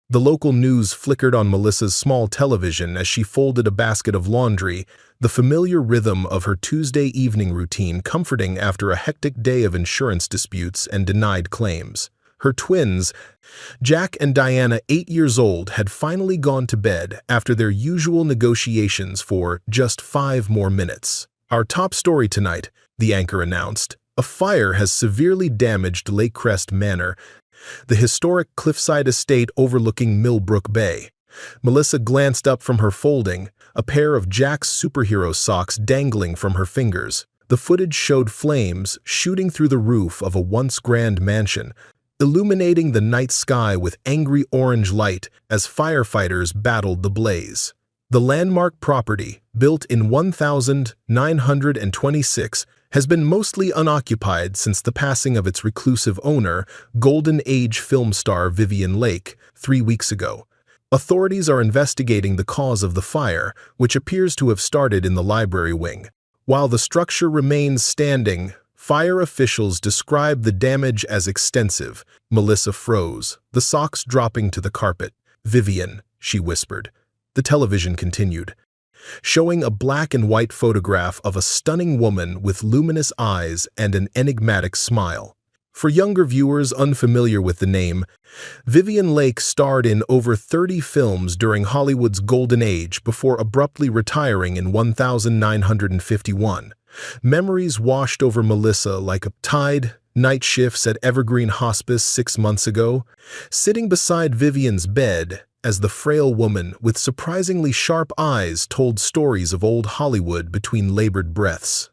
The local news flickered on Melissa's small television as she folded a basket of laundry, the familiar rhythm of her Tuesday evening routine comforting after a hectic day of insurance disputes and denied claims. Her twins, Jack and Diana, 8 years old, had finally gone to bed after their usual negotiations for just 5 more minutes. "Our top story tonight," the anchor announced. "A fire has severely damaged Lake Crest Manor, the historic cliffside estate overlooking Millbrook Bay." Melissa glanced up from her folding, a pair of Jack's superhero socks dangling from her fingers. The footage showed flames shooting through the roof of a once grand mansion, illuminating the night sky with angry orange light as firefighters battled the blaze. The landmark property, built in 1926, has been mostly unoccupied since the passing of its reclusive owner, Golden Age film star Vivien Lake, 3 weeks ago. Authorities are investigating the cause of the fire, which appears to have started in the library wing. While the structure remains standing, fire officials describe the damage as extensive. Melissa froze, the socks dropping to the carpet. "Vivien," she whispered. The television continued, showing a black and white photograph of a stunning woman with luminous eyes and an enigmatic smile. For younger viewers unfamiliar with the name, Vivien Lake starred in over 30 films during Hollywood's golden age before abruptly retiring in 1951. Memories washed over Melissa like a tide. Night shifts at Evergreen Hospice 6 months ago, sitting beside Vivien's bed as the frail woman with surprisingly sharp eyes told stories of old Hollywood between labored breaths.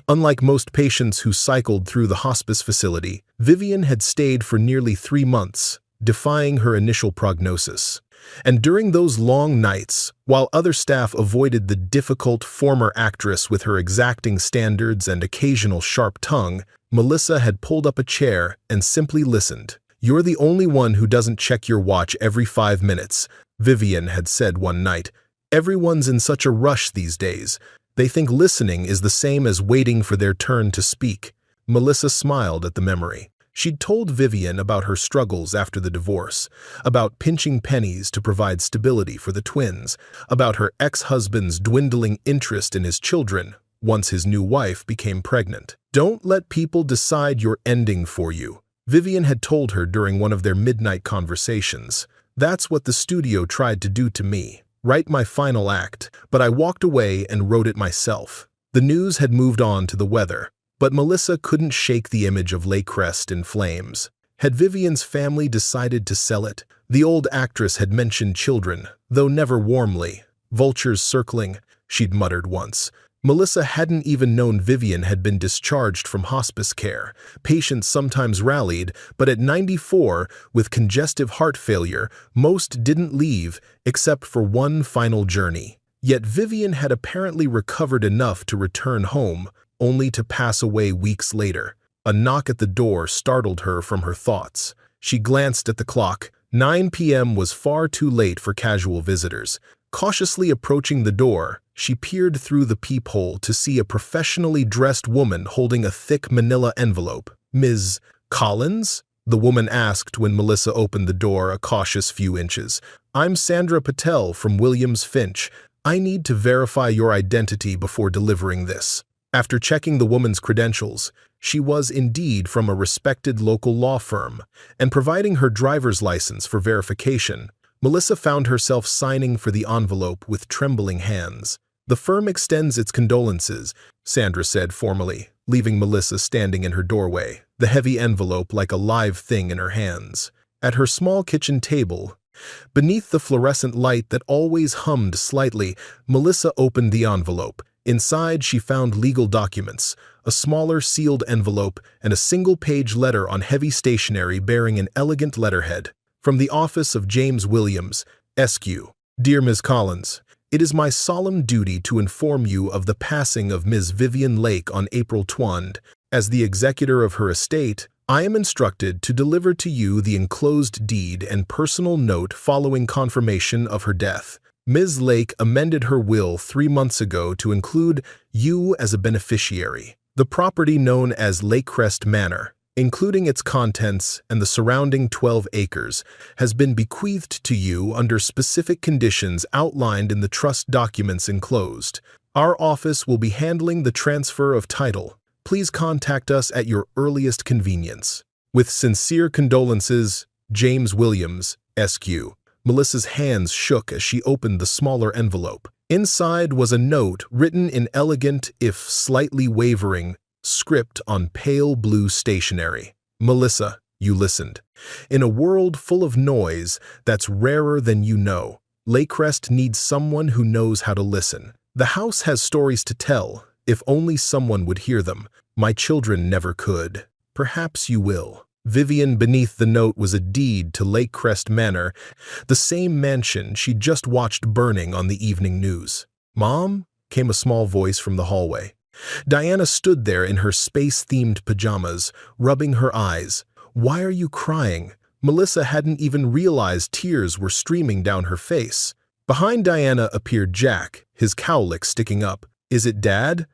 Unlike most patients who cycled through the hospice facility, Vivien had stayed for nearly 3 months, defying her initial prognosis. And during those long nights, while other staff avoided the difficult former actress with her exacting standards and occasional sharp tongue, Melissa had pulled up a chair and simply listened. "You're the only one who doesn't check your watch every 5 minutes, Vivien had said one night. "Everyone's in such a rush these days. They think listening is the same as waiting for their turn to speak." Melissa smiled at the memory. She'd told Vivien about her struggles after the divorce, about pinching pennies to provide stability for the twins, about her ex-husband's dwindling interest in his children once his new wife became pregnant. "Don't let people decide your ending for you," Vivien had told her during one of their midnight conversations. "That's what the studio tried to do to me, write my final act, but I walked away and wrote it myself." The news had moved on to the weather, but Melissa couldn't shake the image of Lake Crest in flames. Had Vivien's family decided to sell it? The old actress had mentioned children, though never warmly. "Vultures circling," she'd muttered once. Melissa hadn't even known Vivien had been discharged from hospice care. Patients sometimes rallied, but at 94, with congestive heart failure, most didn't leave except for one final journey. Yet Vivien had apparently recovered enough to return home, only to pass away weeks later. A knock at the door startled her from her thoughts. She glanced at the clock. 9 p.m. was far too late for casual visitors. Cautiously approaching the door, she peered through the peephole to see a professionally dressed woman holding a thick manila envelope. "Ms. Collins?" the woman asked when Melissa opened the door a cautious few inches. "I'm Sandra Patel from Williams Finch. I need to verify your identity before delivering this." After checking the woman's credentials, she was indeed from a respected local law firm, and providing her driver's license for verification, Melissa found herself signing for the envelope with trembling hands. "The firm extends its condolences," Sandra said formally, leaving Melissa standing in her doorway, the heavy envelope like a live thing in her hands. At her small kitchen table, beneath the fluorescent light that always hummed slightly, Melissa opened the envelope. Inside, she found legal documents, a smaller sealed envelope, and a single-page letter on heavy stationery bearing an elegant letterhead. "From the office of James Williams, Esq. Dear Ms. Collins, it is my solemn duty to inform you of the passing of Ms. Vivien Lake on April 20. As the executor of her estate, I am instructed to deliver to you the enclosed deed and personal note following confirmation of her death. Ms. Lake amended her will 3 months ago to include you as a beneficiary. The property known as Lake Crest Manor, including its contents and the surrounding 12 acres, has been bequeathed to you under specific conditions outlined in the trust documents enclosed. Our office will be handling the transfer of title. Please contact us at your earliest convenience. With sincere condolences, James Williams, SQ. Melissa's hands shook as she opened the smaller envelope. Inside was a note written in elegant, if slightly wavering, script on pale blue stationery. Melissa, you listened. In a world full of noise that's rarer than you know, Lakecrest needs someone who knows how to listen. The house has stories to tell, if only someone would hear them. My children never could. Perhaps you will. Vivian beneath the note was a deed to Lakecrest Manor, the same mansion she'd just watched burning on the evening news. "Mom?" came a small voice from the hallway. Diana stood there in her space-themed pajamas, rubbing her eyes. "Why are you crying?" Melissa hadn't even realized tears were streaming down her face. Behind Diana appeared Jack, his cowlick sticking up. "Is it Dad?"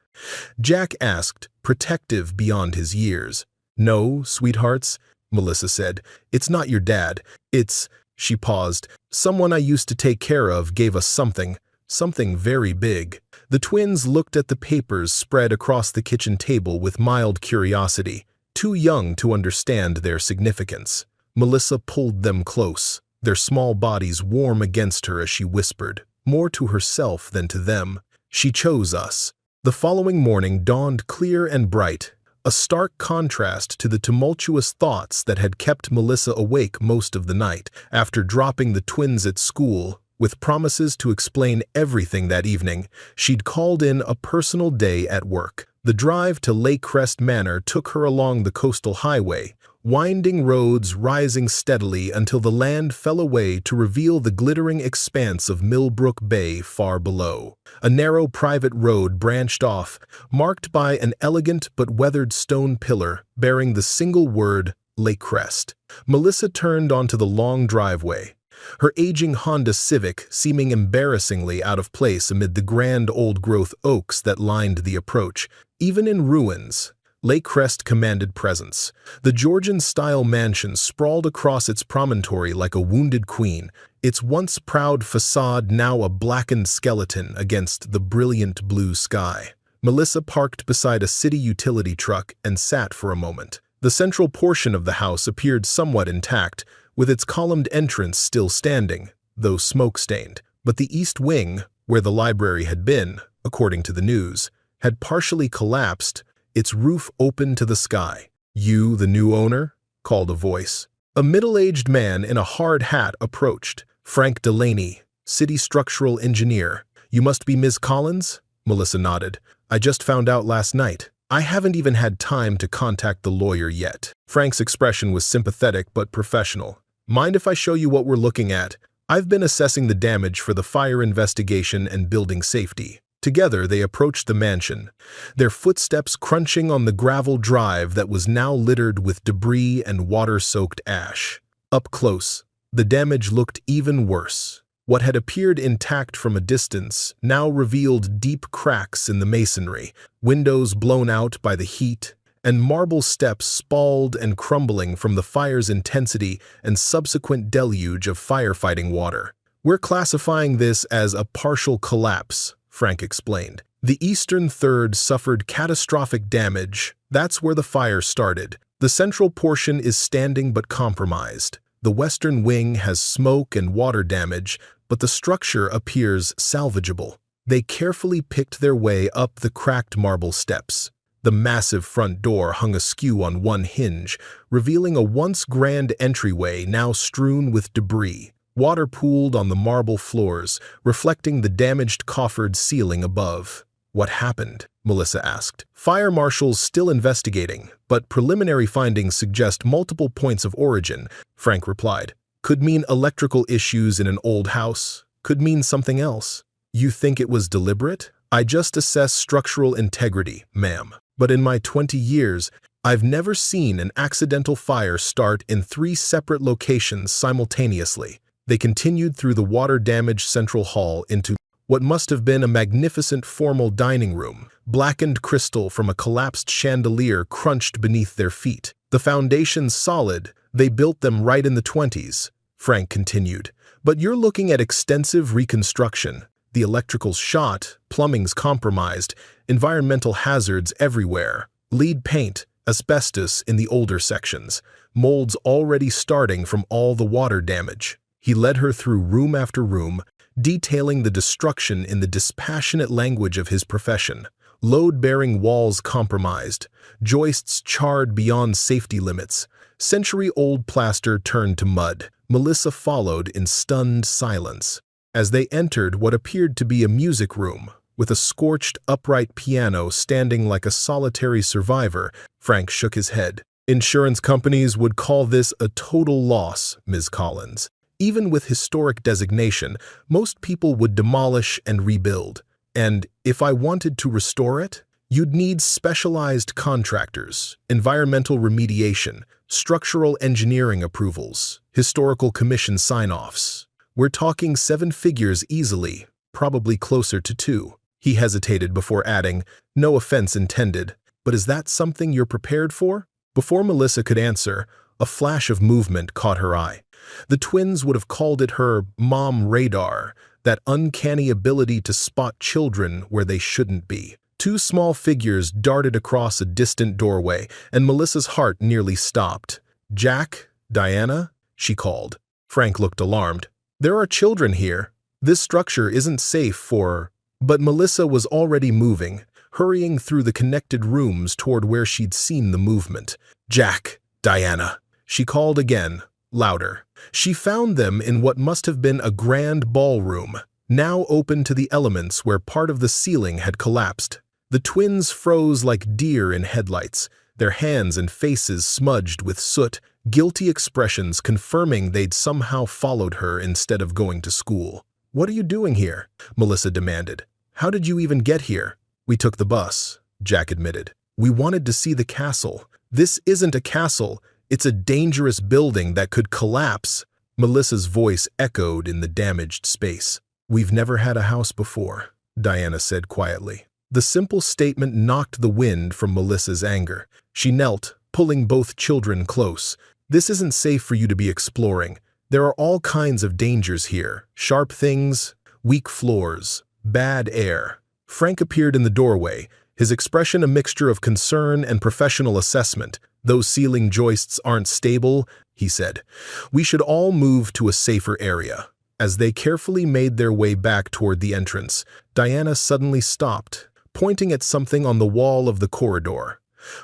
Jack asked, protective beyond his years. "No, sweethearts," Melissa said. "It's not your dad. It's—" She paused. "Someone I used to take care of gave us something very big." The twins looked at the papers spread across the kitchen table with mild curiosity, too young to understand their significance. Melissa pulled them close, their small bodies warm against her as she whispered, more to herself than to them. "She chose us." The following morning dawned clear and bright, a stark contrast to the tumultuous thoughts that had kept Melissa awake most of the night. After dropping the twins at school, with promises to explain everything that evening, she'd called in a personal day at work. The drive to Lakecrest Manor took her along the coastal highway, winding roads rising steadily until the land fell away to reveal the glittering expanse of Millbrook Bay far below. A narrow private road branched off, marked by an elegant but weathered stone pillar bearing the single word Lakecrest. Melissa turned onto the long driveway, her aging Honda Civic seeming embarrassingly out of place amid the grand old-growth oaks that lined the approach. Even in ruins, Lakecrest commanded presence. The Georgian-style mansion sprawled across its promontory like a wounded queen, its once proud facade now a blackened skeleton against the brilliant blue sky. Melissa parked beside a city utility truck and sat for a moment. The central portion of the house appeared somewhat intact, with its columned entrance still standing, though smoke-stained. But the east wing, where the library had been, according to the news, had partially collapsed, its roof open to the sky. "You, the new owner?" called a voice. A middle-aged man in a hard hat approached. "Frank Delaney, city structural engineer. You must be Ms. Collins?" Melissa nodded. "I just found out last night. I haven't even had time to contact the lawyer yet." Frank's expression was sympathetic but professional. "Mind if I show you what we're looking at? I've been assessing the damage for the fire investigation and building safety." Together they approached the mansion, their footsteps crunching on the gravel drive that was now littered with debris and water-soaked ash. Up close, the damage looked even worse. What had appeared intact from a distance now revealed deep cracks in the masonry, windows blown out by the heat, and marble steps spalled and crumbling from the fire's intensity and subsequent deluge of firefighting water. "We're classifying this as a partial collapse," Frank explained. "The eastern third suffered catastrophic damage. That's where the fire started. The central portion is standing but compromised. The western wing has smoke and water damage, but the structure appears salvageable." They carefully picked their way up the cracked marble steps. The massive front door hung askew on one hinge, revealing a once grand entryway now strewn with debris. Water pooled on the marble floors, reflecting the damaged coffered ceiling above. "What happened?" Melissa asked. "Fire marshals still investigating, but preliminary findings suggest multiple points of origin," Frank replied. "Could mean electrical issues in an old house. Could mean something else." "You think it was deliberate?" "I just assess structural integrity, ma'am. But in my 20 years, I've never seen an accidental fire start in 3 separate locations simultaneously." They continued through the water-damaged central hall into what must have been a magnificent formal dining room. Blackened crystal from a collapsed chandelier crunched beneath their feet. The foundation's solid, they built them right in the 20s, Frank continued. But you're looking at extensive reconstruction. The electrical's shot, plumbing's compromised, environmental hazards everywhere, lead paint, asbestos in the older sections, molds already starting from all the water damage. He led her through room after room, detailing the destruction in the dispassionate language of his profession. Load-bearing walls compromised, joists charred beyond safety limits, century-old plaster turned to mud. Melissa followed in stunned silence. As they entered what appeared to be a music room, with a scorched, upright piano standing like a solitary survivor, Frank shook his head. Insurance companies would call this a total loss, Ms. Collins. Even with historic designation, most people would demolish and rebuild. And if I wanted to restore it, you'd need specialized contractors, environmental remediation, structural engineering approvals, historical commission sign-offs. We're talking 7 figures easily, probably closer to 2. He hesitated before adding, no offense intended, but is that something you're prepared for? Before Melissa could answer, a flash of movement caught her eye. The twins would have called it her mom radar, that uncanny ability to spot children where they shouldn't be. 2 small figures darted across a distant doorway, and Melissa's heart nearly stopped. Jack? Diana? She called. Frank looked alarmed. There are children here. This structure isn't safe for... But Melissa was already moving, hurrying through the connected rooms toward where she'd seen the movement. Jack, Diana, she called again, louder. She found them in what must have been a grand ballroom, now open to the elements where part of the ceiling had collapsed. The twins froze like deer in headlights, their hands and faces smudged with soot, guilty expressions confirming they'd somehow followed her instead of going to school. What are you doing here? Melissa demanded. How did you even get here? We took the bus, Jack admitted. We wanted to see the castle. This isn't a castle. It's a dangerous building that could collapse. Melissa's voice echoed in the damaged space. We've never had a house before, Diana said quietly. The simple statement knocked the wind from Melissa's anger. She knelt, pulling both children close. This isn't safe for you to be exploring. There are all kinds of dangers here. Sharp things, weak floors, bad air. Frank appeared in the doorway, his expression a mixture of concern and professional assessment. Those ceiling joists aren't stable, he said. We should all move to a safer area. As they carefully made their way back toward the entrance, Diana suddenly stopped, pointing at something on the wall of the corridor.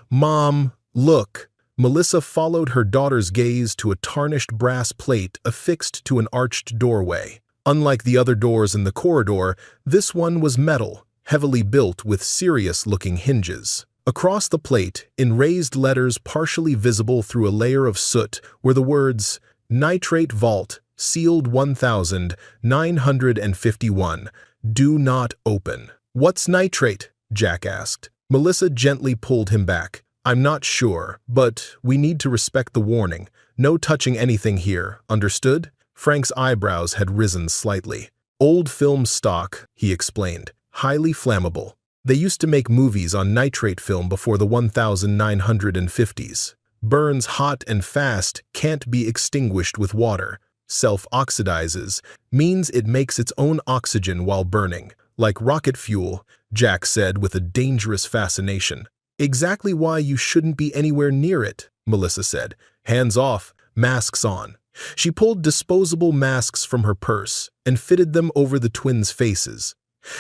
Mom, look. Melissa followed her daughter's gaze to a tarnished brass plate affixed to an arched doorway. Unlike the other doors in the corridor, this one was metal, heavily built with serious-looking hinges. Across the plate, in raised letters partially visible through a layer of soot, were the words, Nitrate Vault, Sealed 1951. Do not open. What's nitrate? Jack asked. Melissa gently pulled him back. I'm not sure, but we need to respect the warning. No touching anything here, understood? Frank's eyebrows had risen slightly. Old film stock, he explained. Highly flammable. They used to make movies on nitrate film before the 1950s. Burns hot and fast, can't be extinguished with water. Self-oxidizes, means it makes its own oxygen while burning. Like rocket fuel, Jack said with a dangerous fascination. Exactly why you shouldn't be anywhere near it, Melissa said. Hands off, masks on. She pulled disposable masks from her purse and fitted them over the twins' faces.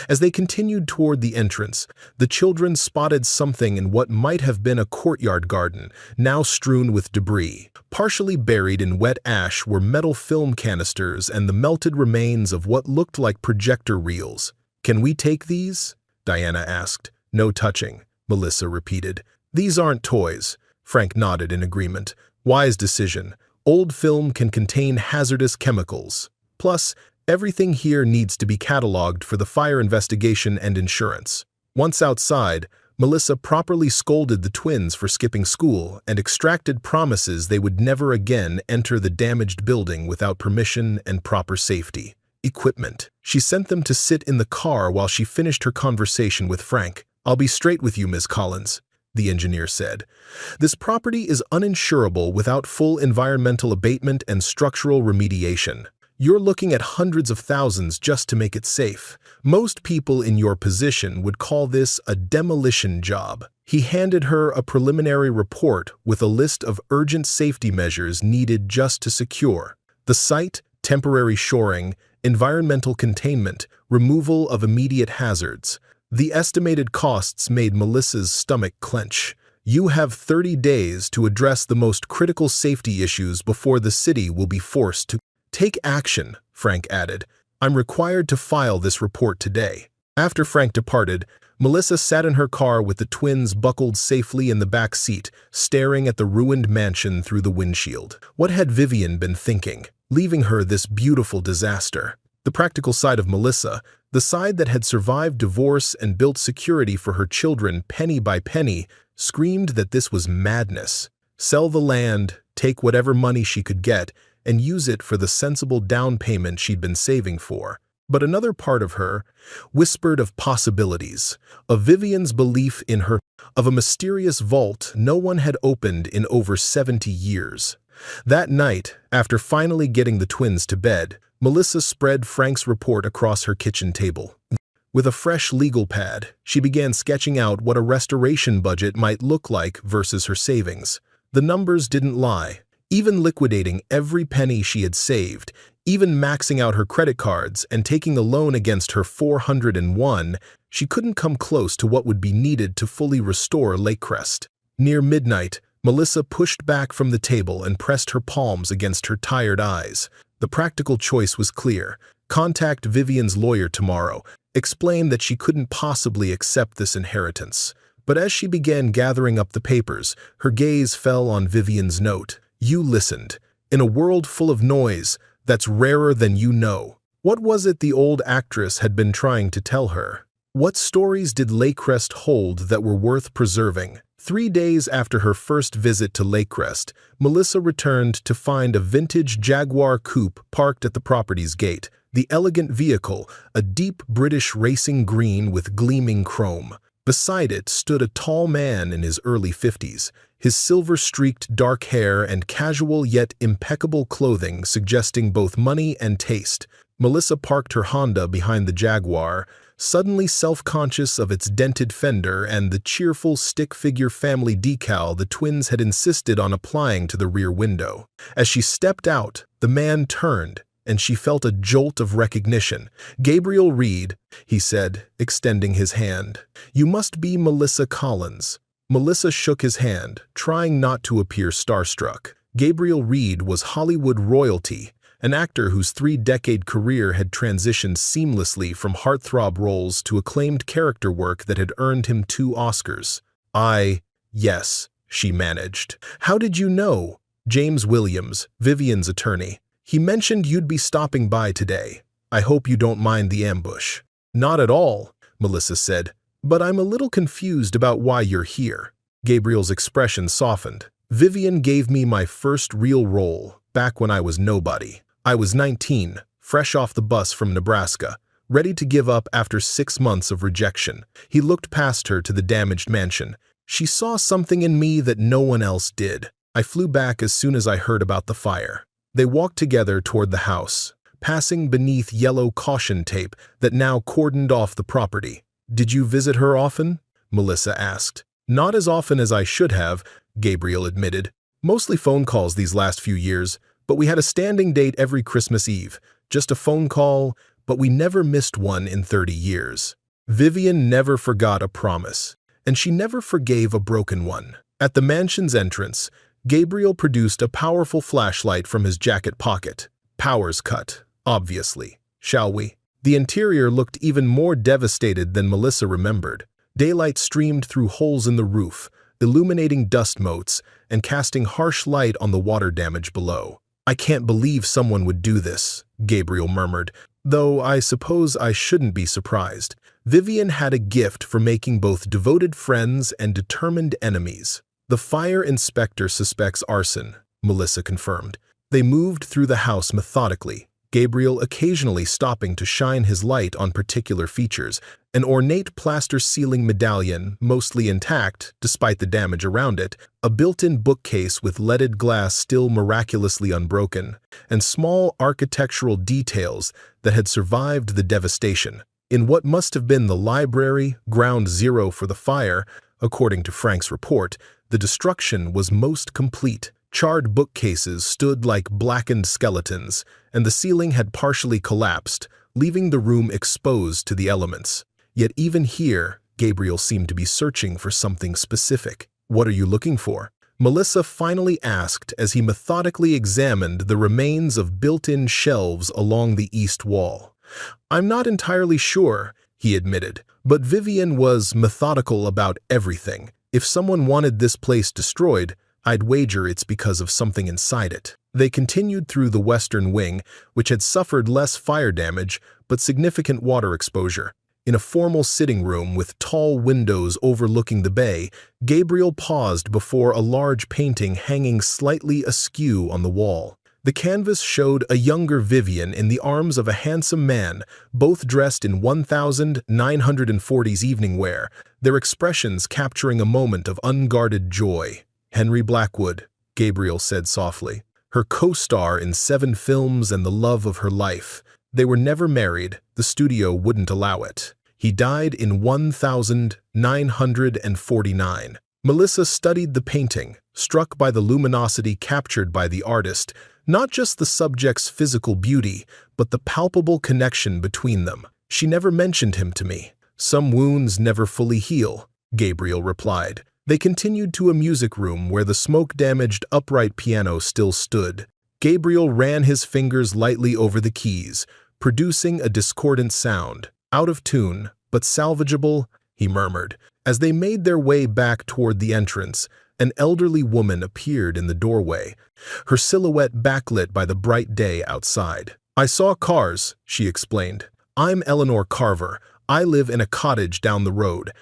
As they continued toward the entrance, the children spotted something in what might have been a courtyard garden, now strewn with debris. Partially buried in wet ash were metal film canisters and the melted remains of what looked like projector reels. Can we take these? Diana asked. No touching, Melissa repeated. These aren't toys. Frank nodded in agreement. Wise decision. Old film can contain hazardous chemicals. Plus, everything here needs to be cataloged for the fire investigation and insurance. Once outside, Melissa properly scolded the twins for skipping school and extracted promises they would never again enter the damaged building without permission and proper safety. Equipment. She sent them to sit in the car while she finished her conversation with Frank. I'll be straight with you, Ms. Collins. the engineer said. This property is uninsurable without full environmental abatement and structural remediation. You're looking at hundreds of thousands just to make it safe. Most people in your position would call this a demolition job. He handed her a preliminary report with a list of urgent safety measures needed just to secure the site, temporary shoring, environmental containment, removal of immediate hazards. The estimated costs made Melissa's stomach clench. You have 30 days to address the most critical safety issues before the city will be forced to take action, Frank added. I'm required to file this report today. After Frank departed, Melissa sat in her car with the twins buckled safely in the back seat, staring at the ruined mansion through the windshield. What had Vivian been thinking, leaving her this beautiful disaster? The practical side of Melissa, the side that had survived divorce and built security for her children penny by penny, screamed that this was madness. Sell the land, take whatever money she could get, and use it for the sensible down payment she'd been saving for. But another part of her whispered of possibilities, of Vivian's belief in her, of a mysterious vault no one had opened in over 70 years. That night, after finally getting the twins to bed, Melissa spread Frank's report across her kitchen table. With a fresh legal pad, she began sketching out what a restoration budget might look like versus her savings. The numbers didn't lie. Even liquidating every penny she had saved, even maxing out her credit cards and taking a loan against her 401, she couldn't come close to what would be needed to fully restore Lakecrest. Near midnight, Melissa pushed back from the table and pressed her palms against her tired eyes. The practical choice was clear. Contact Vivian's lawyer tomorrow. Explain that she couldn't possibly accept this inheritance. But as she began gathering up the papers, her gaze fell on Vivian's note. You listened. In a world full of noise, that's rarer than you know. What was it the old actress had been trying to tell her? What stories did Lakecrest hold that were worth preserving? 3 days after her first visit to Lakecrest, Melissa returned to find a vintage Jaguar coupe parked at the property's gate. The elegant vehicle, a deep British racing green with gleaming chrome. Beside it stood a tall man in his early 50s. His silver-streaked dark hair and casual yet impeccable clothing suggesting both money and taste. Melissa parked her Honda behind the Jaguar, suddenly self-conscious of its dented fender and the cheerful stick-figure family decal the twins had insisted on applying to the rear window. As she stepped out, the man turned, and she felt a jolt of recognition. Gabriel Reed, he said, extending his hand. You must be Melissa Collins. Melissa shook his hand, trying not to appear starstruck. Gabriel Reed was Hollywood royalty, an actor whose 3-decade career had transitioned seamlessly from heartthrob roles to acclaimed character work that had earned him 2 Oscars. Yes, she managed. How did you know? James Williams, Vivian's attorney. He mentioned you'd be stopping by today. I hope you don't mind the ambush. Not at all, Melissa said. But I'm a little confused about why you're here. Gabriel's expression softened. Vivian gave me my first real role, back when I was nobody. I was 19, fresh off the bus from Nebraska, ready to give up after 6 months of rejection. He looked past her to the damaged mansion. She saw something in me that no one else did. I flew back as soon as I heard about the fire. They walked together toward the house, passing beneath yellow caution tape that now cordoned off the property. Did you visit her often? Melissa asked. Not as often as I should have, Gabriel admitted. Mostly phone calls these last few years, but we had a standing date every Christmas Eve. Just a phone call, but we never missed one in 30 years. Vivian never forgot a promise, and she never forgave a broken one. At the mansion's entrance, Gabriel produced a powerful flashlight from his jacket pocket. Power's cut, obviously. Shall we? The interior looked even more devastated than Melissa remembered. Daylight streamed through holes in the roof, illuminating dust motes and casting harsh light on the water damage below. I can't believe someone would do this, Gabriel murmured, though I suppose I shouldn't be surprised. Vivian had a gift for making both devoted friends and determined enemies. The fire inspector suspects arson, Melissa confirmed. They moved through the house methodically, Gabriel occasionally stopping to shine his light on particular features, an ornate plaster ceiling medallion, mostly intact despite the damage around it, a built-in bookcase with leaded glass still miraculously unbroken, and small architectural details that had survived the devastation. In what must have been the library, ground zero for the fire, according to Frank's report, the destruction was most complete. Charred bookcases stood like blackened skeletons, and the ceiling had partially collapsed, leaving the room exposed to the elements. Yet even here, Gabriel seemed to be searching for something specific. "What are you looking for?" Melissa finally asked as he methodically examined the remains of built-in shelves along the east wall. "I'm not entirely sure," he admitted, but Vivian was methodical about everything. "If someone wanted this place destroyed, I'd wager it's because of something inside it." They continued through the western wing, which had suffered less fire damage but significant water exposure. In a formal sitting room with tall windows overlooking the bay, Gabriel paused before a large painting hanging slightly askew on the wall. The canvas showed a younger Vivian in the arms of a handsome man, both dressed in 1940s evening wear, their expressions capturing a moment of unguarded joy. "Henry Blackwood," Gabriel said softly. "Her co-star in 7 films and the love of her life. They were never married, the studio wouldn't allow it. He died in 1949. Melissa studied the painting, struck by the luminosity captured by the artist, not just the subject's physical beauty, but the palpable connection between them. "She never mentioned him to me. Some wounds never fully heal," Gabriel replied. They continued to a music room where the smoke-damaged upright piano still stood. Gabriel ran his fingers lightly over the keys, producing a discordant sound. "Out of tune, but salvageable," he murmured. As they made their way back toward the entrance, an elderly woman appeared in the doorway, her silhouette backlit by the bright day outside. "I saw cars," she explained. "I'm Eleanor Carver. I live in a cottage down the road.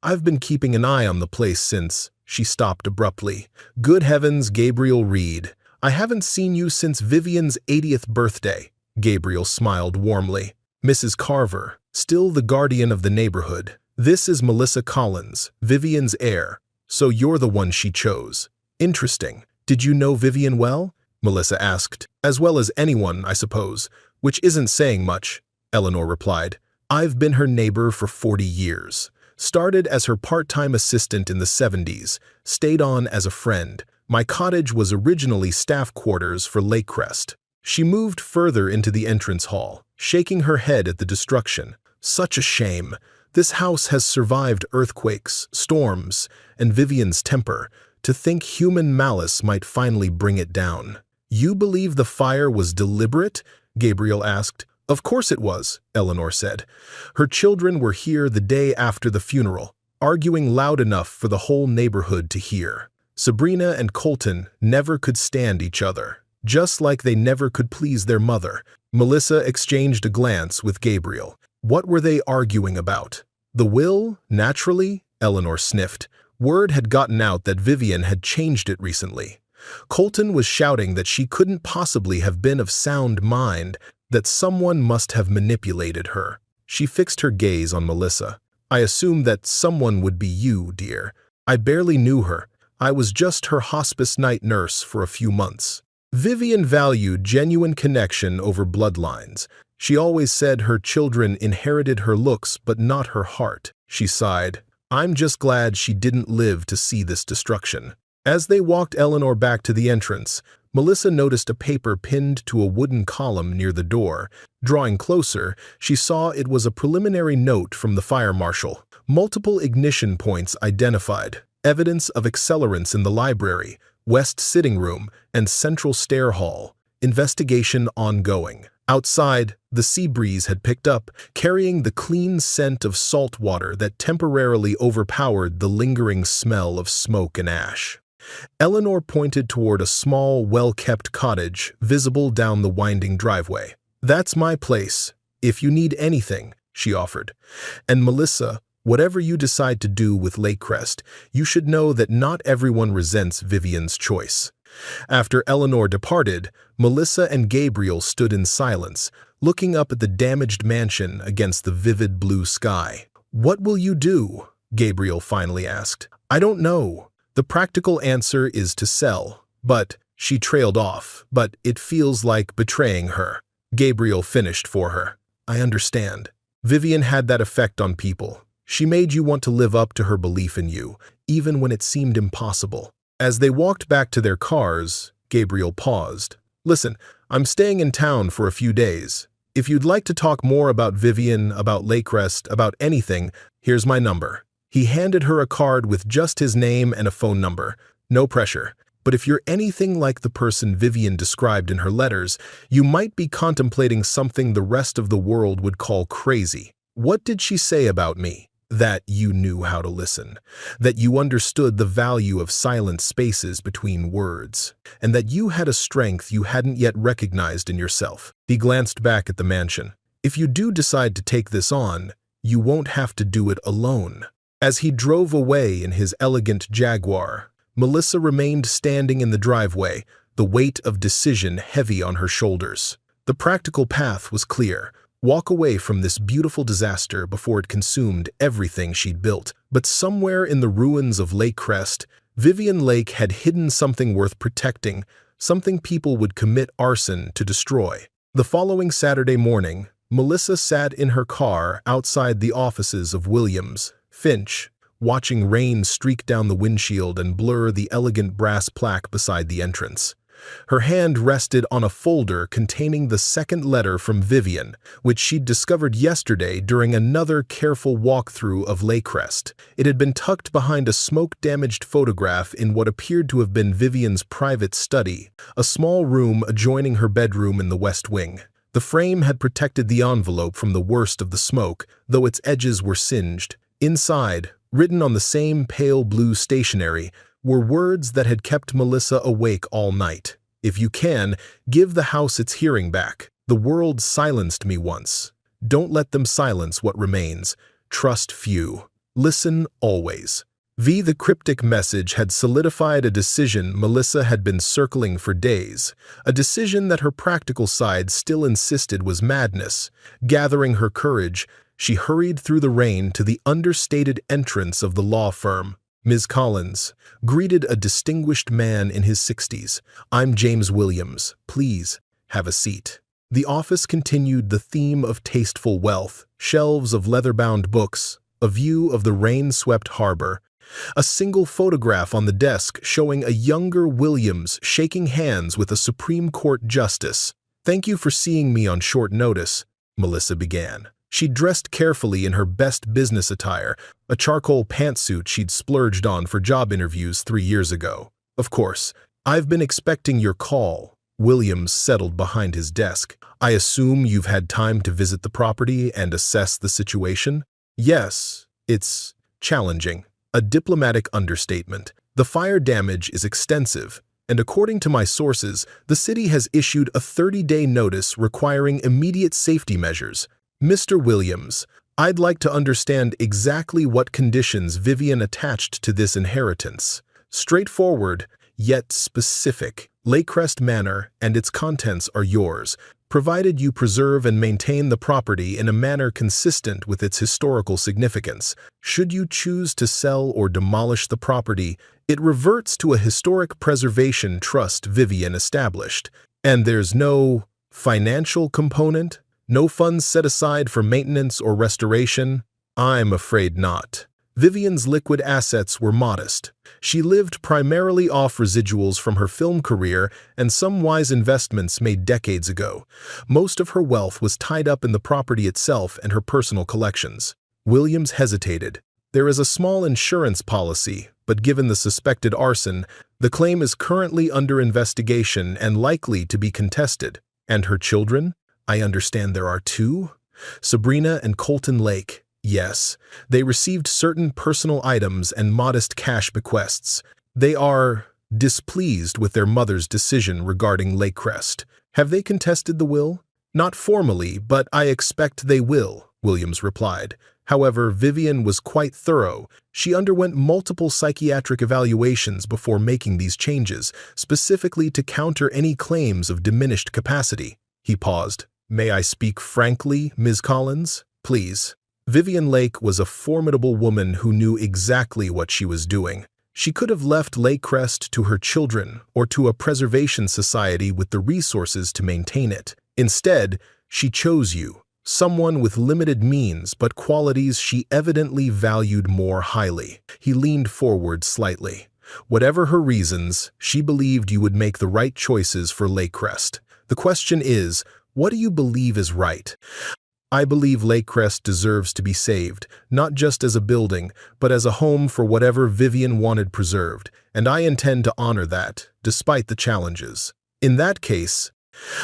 I've been keeping an eye on the place since." She stopped abruptly. "Good heavens, Gabriel Reed. I haven't seen you since Vivian's 80th birthday." Gabriel smiled warmly. "Mrs. Carver, still the guardian of the neighborhood. This is Melissa Collins, Vivian's heir. So you're the one she chose. Interesting. Did you know Vivian well?" Melissa asked. "As well as anyone, I suppose, which isn't saying much," Eleanor replied. "I've been her neighbor for 40 years. Started as her part-time assistant in the 70s, stayed on as a friend. My cottage was originally staff quarters for Lakecrest." She moved further into the entrance hall, shaking her head at the destruction. "Such a shame. This house has survived earthquakes, storms, and Vivian's temper. To think human malice might finally bring it down." "You believe the fire was deliberate?" Gabriel asked. "Of course it was," Eleanor said. "Her children were here the day after the funeral, arguing loud enough for the whole neighborhood to hear. Sabrina and Colton never could stand each other, just like they never could please their mother." Melissa exchanged a glance with Gabriel. "What were they arguing about?" "The will, naturally," Eleanor sniffed. Word had gotten out that Vivian had changed it recently. Colton was shouting that she couldn't possibly have been of sound mind, that someone must have manipulated her. She fixed her gaze on Melissa. "I assumed that someone would be you, dear. I barely knew her. I was just her hospice night nurse for a few months." Vivian valued genuine connection over bloodlines. She always said her children inherited her looks but not her heart. She sighed. "I'm just glad she didn't live to see this destruction." As they walked Eleanor back to the entrance, Melissa noticed a paper pinned to a wooden column near the door. Drawing closer, she saw it was a preliminary note from the fire marshal. Multiple ignition points identified, evidence of accelerants in the library, west sitting room, and central stair hall. Investigation ongoing. Outside, the sea breeze had picked up, carrying the clean scent of salt water that temporarily overpowered the lingering smell of smoke and ash. Eleanor pointed toward a small, well-kept cottage visible down the winding driveway. "That's my place, if you need anything," she offered. "And Melissa, whatever you decide to do with Lakecrest, you should know that not everyone resents Vivian's choice. After Eleanor departed, Melissa and Gabriel stood in silence, looking up at the damaged mansion against the vivid blue sky. "What will you do?" Gabriel finally asked. "I don't know. The practical answer is to sell." "But," she trailed off, "but it feels like betraying her." Gabriel finished for her. "I understand. Vivian had that effect on people. She made you want to live up to her belief in you, even when it seemed impossible." As they walked back to their cars, Gabriel paused. "Listen, I'm staying in town for a few days. If you'd like to talk more about Vivian, about Lakecrest, about anything, here's my number." He handed her a card with just his name and a phone number. "No pressure. But if you're anything like the person Vivian described in her letters, you might be contemplating something the rest of the world would call crazy." "What did she say about me?" "That you knew how to listen, that you understood the value of silent spaces between words, and that you had a strength you hadn't yet recognized in yourself." He glanced back at the mansion. "If you do decide to take this on, you won't have to do it alone." As he drove away in his elegant Jaguar, Melissa remained standing in the driveway, the weight of decision heavy on her shoulders. The practical path was clear. Walk away from this beautiful disaster before it consumed everything she'd built. But somewhere in the ruins of Lakecrest, Vivian Lake had hidden something worth protecting, something people would commit arson to destroy. The following Saturday morning, Melissa sat in her car outside the offices of Williams, Finch, watching rain streak down the windshield and blur the elegant brass plaque beside the entrance. Her hand rested on a folder containing the second letter from Vivian, which she'd discovered yesterday during another careful walkthrough of Lakecrest. It had been tucked behind a smoke-damaged photograph in what appeared to have been Vivian's private study, a small room adjoining her bedroom in the West Wing. The frame had protected the envelope from the worst of the smoke, though its edges were singed. Inside, written on the same pale blue stationery, were words that had kept Melissa awake all night. "If you can, give the house its hearing back. The world silenced me once. Don't let them silence what remains. Trust few. Listen always." The cryptic message had solidified a decision Melissa had been circling for days, a decision that her practical side still insisted was madness. Gathering her courage, she hurried through the rain to the understated entrance of the law firm. Ms. Collins greeted a distinguished man in his 60s. "I'm James Williams. Please, have a seat." The office continued the theme of tasteful wealth, shelves of leather-bound books, a view of the rain-swept harbor, a single photograph on the desk showing a younger Williams shaking hands with a Supreme Court justice. "Thank you for seeing me on short notice," Melissa began. She dressed carefully in her best business attire, a charcoal pantsuit she'd splurged on for job interviews 3 years ago. "Of course, I've been expecting your call." Williams settled behind his desk. "I assume you've had time to visit the property and assess the situation?" "Yes, it's challenging. A diplomatic understatement. The fire damage is extensive, and according to my sources, the city has issued a 30-day notice requiring immediate safety measures. Mr. Williams, I'd like to understand exactly what conditions Vivian attached to this inheritance. Straightforward, yet specific. Lakecrest Manor and its contents are yours, provided you preserve and maintain the property in a manner consistent with its historical significance. Should you choose to sell or demolish the property, it reverts to a historic preservation trust Vivian established. And there's no financial component? No funds set aside for maintenance or restoration? I'm afraid not. Vivian's liquid assets were modest. She lived primarily off residuals from her film career and some wise investments made decades ago. Most of her wealth was tied up in the property itself and her personal collections. Williams hesitated. "There is a small insurance policy, but given the suspected arson, the claim is currently under investigation and likely to be contested." "And her children? I understand there are 2? Sabrina and Colton Lake." "Yes, they received certain personal items and modest cash bequests. They are displeased with their mother's decision regarding Lakecrest." "Have they contested the will?" "Not formally, but I expect they will," Williams replied. However, Vivian was quite thorough. She underwent multiple psychiatric evaluations before making these changes, specifically to counter any claims of diminished capacity. He paused. "May I speak frankly, Ms. Collins? Please." Vivian Lake was a formidable woman who knew exactly what she was doing. She could have left Lakecrest to her children or to a preservation society with the resources to maintain it. Instead, she chose you, someone with limited means but qualities she evidently valued more highly. He leaned forward slightly. Whatever her reasons, she believed you would make the right choices for Lakecrest. The question is, what do you believe is right? I believe Lakecrest deserves to be saved, not just as a building, but as a home for whatever Vivian wanted preserved, and I intend to honor that, despite the challenges. In that case,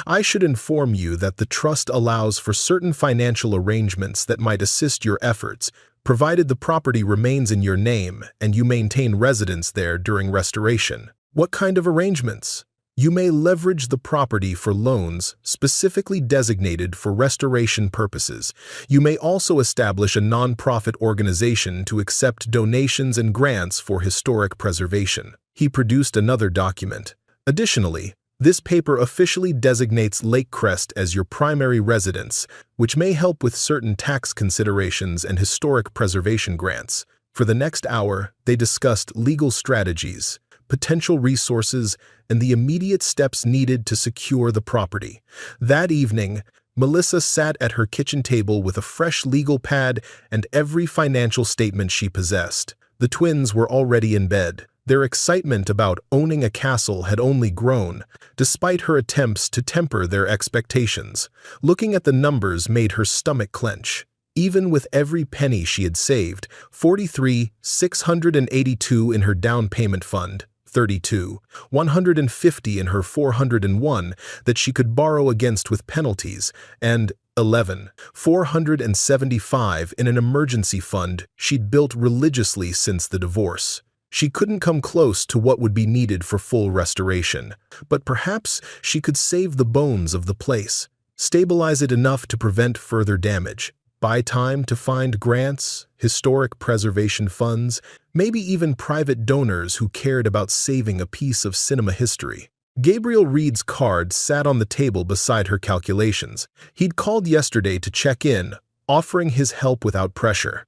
I should inform you that the trust allows for certain financial arrangements that might assist your efforts, provided the property remains in your name and you maintain residence there during restoration. What kind of arrangements? You may leverage the property for loans specifically designated for restoration purposes. You may also establish a non-profit organization to accept donations and grants for historic preservation. He produced another document. Additionally, this paper officially designates Lakecrest as your primary residence, which may help with certain tax considerations and historic preservation grants. For the next hour, they discussed legal strategies, potential resources, and the immediate steps needed to secure the property. That evening, Melissa sat at her kitchen table with a fresh legal pad and every financial statement she possessed. The twins were already in bed. Their excitement about owning a castle had only grown, despite her attempts to temper their expectations. Looking at the numbers made her stomach clench. Even with every penny she had saved, $43,682 in her down payment fund, $32,150 in her 401 that she could borrow against with penalties, and $11,475 in an emergency fund she'd built religiously since the divorce. She couldn't come close to what would be needed for full restoration, but perhaps she could save the bones of the place, stabilize it enough to prevent further damage, buy time to find grants, historic preservation funds, maybe even private donors who cared about saving a piece of cinema history. Gabriel Reed's card sat on the table beside her calculations. He'd called yesterday to check in, offering his help without pressure.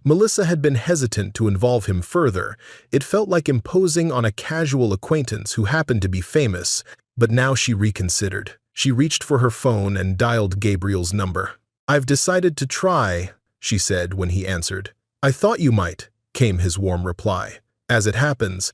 Melissa had been hesitant to involve him further. It felt like imposing on a casual acquaintance who happened to be famous, but now she reconsidered. She reached for her phone and dialed Gabriel's number. "I've decided to try," she said when he answered. "I thought you might," came his warm reply. "As it happens,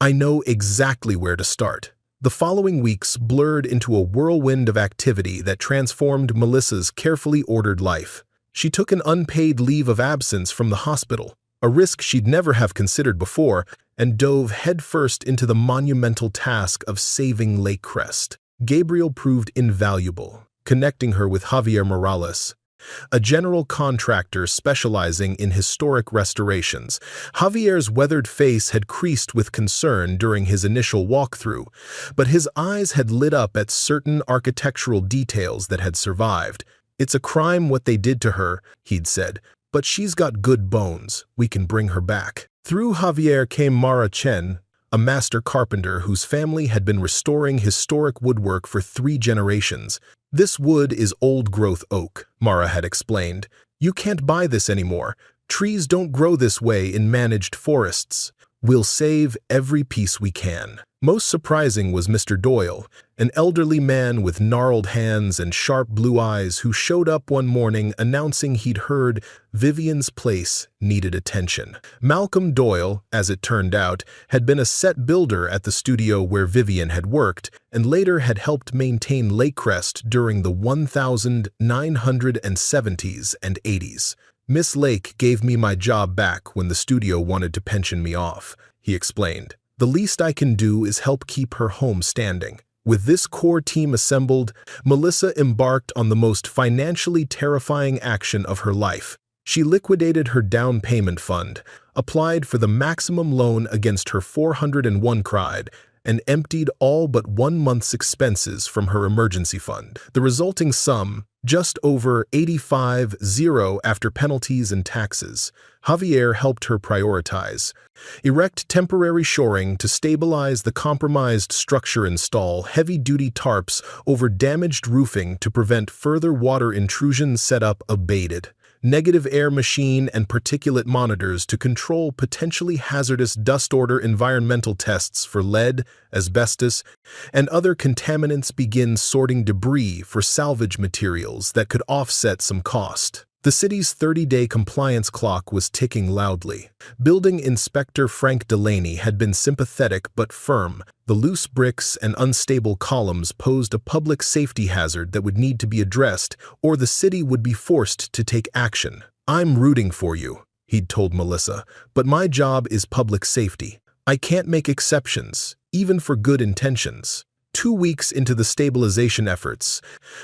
I know exactly where to start." The following weeks blurred into a whirlwind of activity that transformed Melissa's carefully ordered life. She took an unpaid leave of absence from the hospital, a risk she'd never have considered before, and dove headfirst into the monumental task of saving Lakecrest. Gabriel proved invaluable, connecting her with Javier Morales, a general contractor specializing in historic restorations. Javier's weathered face had creased with concern during his initial walkthrough, but his eyes had lit up at certain architectural details that had survived. "It's a crime what they did to her," he'd said, "but she's got good bones. We can bring her back." Through Javier came Mara Chen, a master carpenter whose family had been restoring historic woodwork for 3 generations. "This wood is old-growth oak," Mara had explained. "You can't buy this anymore. Trees don't grow this way in managed forests. We'll save every piece we can." Most surprising was Mr. Doyle, an elderly man with gnarled hands and sharp blue eyes who showed up one morning announcing he'd heard Vivian's place needed attention. Malcolm Doyle, as it turned out, had been a set builder at the studio where Vivian had worked and later had helped maintain Lakecrest during the 1970s and 80s. "Miss Lake gave me my job back when the studio wanted to pension me off," he explained. "The least I can do is help keep her home standing." With this core team assembled, Melissa embarked on the most financially terrifying action of her life. She liquidated her down payment fund, applied for the maximum loan against her 401 cride, and emptied all but 1 month's expenses from her emergency fund. The resulting sum, just over $85,000 after penalties and taxes, Javier helped her prioritize. Erect temporary shoring to stabilize the compromised structure, install heavy-duty tarps over damaged roofing to prevent further water intrusion, set up abated negative air machine and particulate monitors to control potentially hazardous dust, order environmental tests for lead, asbestos, and other contaminants, begin sorting debris for salvage materials that could offset some cost. The city's 30-day compliance clock was ticking loudly. Building Inspector Frank Delaney had been sympathetic but firm. The loose bricks and unstable columns posed a public safety hazard that would need to be addressed, or the city would be forced to take action. "I'm rooting for you," he'd told Melissa, "but my job is public safety. I can't make exceptions, even for good intentions." 2 weeks into the stabilization efforts,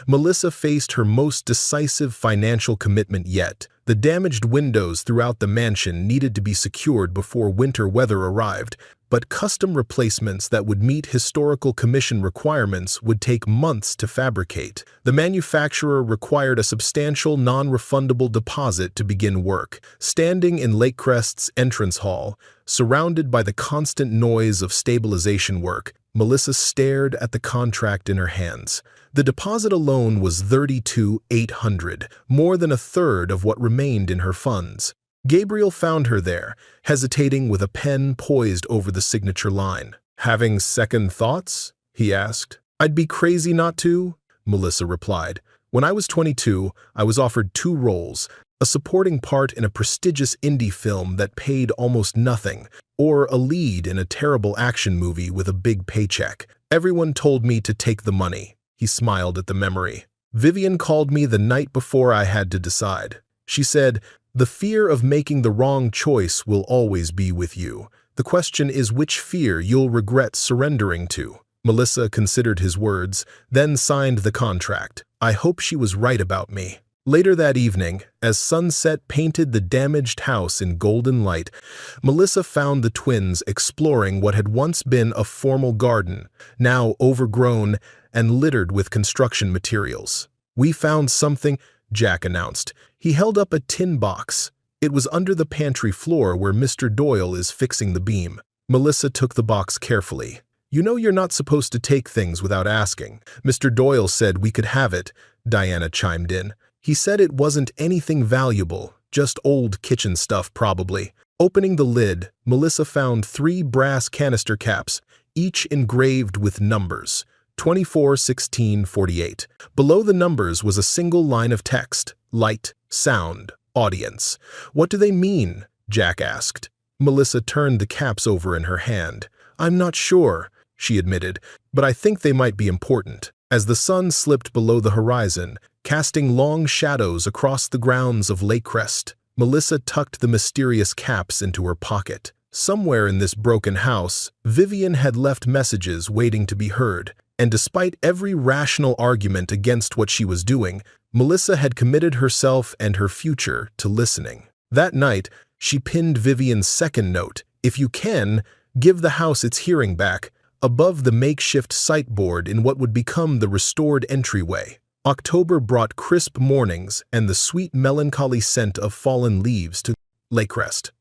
Melissa faced her most decisive financial commitment yet. The damaged windows throughout the mansion needed to be secured before winter weather arrived, but custom replacements that would meet historical commission requirements would take months to fabricate. The manufacturer required a substantial non-refundable deposit to begin work. Standing in Lakecrest's entrance hall, surrounded by the constant noise of stabilization work, Melissa stared at the contract in her hands. The deposit alone was $32,800, more than a third of what remained in her funds. Gabriel found her there, hesitating with a pen poised over the signature line. "Having second thoughts?" he asked. "I'd be crazy not to," Melissa replied. "When I was 22, I was offered 2 roles, a supporting part in a prestigious indie film that paid almost nothing, or a lead in a terrible action movie with a big paycheck. Everyone told me to take the money." He smiled at the memory. "Vivian called me the night before I had to decide. She said, 'The fear of making the wrong choice will always be with you. The question is which fear you'll regret surrendering to.'" Melissa considered his words, then signed the contract. "I hope she was right about me." Later that evening, as sunset painted the damaged house in golden light, Melissa found the twins exploring what had once been a formal garden, now overgrown and littered with construction materials. "We found something," Jack announced. He held up a tin box. "It was under the pantry floor where Mr. Doyle is fixing the beam." Melissa took the box carefully. "You know you're not supposed to take things without asking. Mr. Doyle said we could have it," Diana chimed in. "He said it wasn't anything valuable, just old kitchen stuff probably." Opening the lid, Melissa found 3 brass canister caps, each engraved with numbers. 24, 16, 48. Below the numbers was a single line of text: light, sound, audience. "What do they mean?" Jack asked. Melissa turned the caps over in her hand. "I'm not sure," she admitted, "but I think they might be important." As the sun slipped below the horizon, casting long shadows across the grounds of Lakecrest, Melissa tucked the mysterious caps into her pocket. Somewhere in this broken house, Vivian had left messages waiting to be heard, and despite every rational argument against what she was doing, Melissa had committed herself and her future to listening. That night, she pinned Vivian's second note: "If you can, give the house its hearing back," above the makeshift sightboard in what would become the restored entryway. October brought crisp mornings and the sweet melancholy scent of fallen leaves to Lakecrest.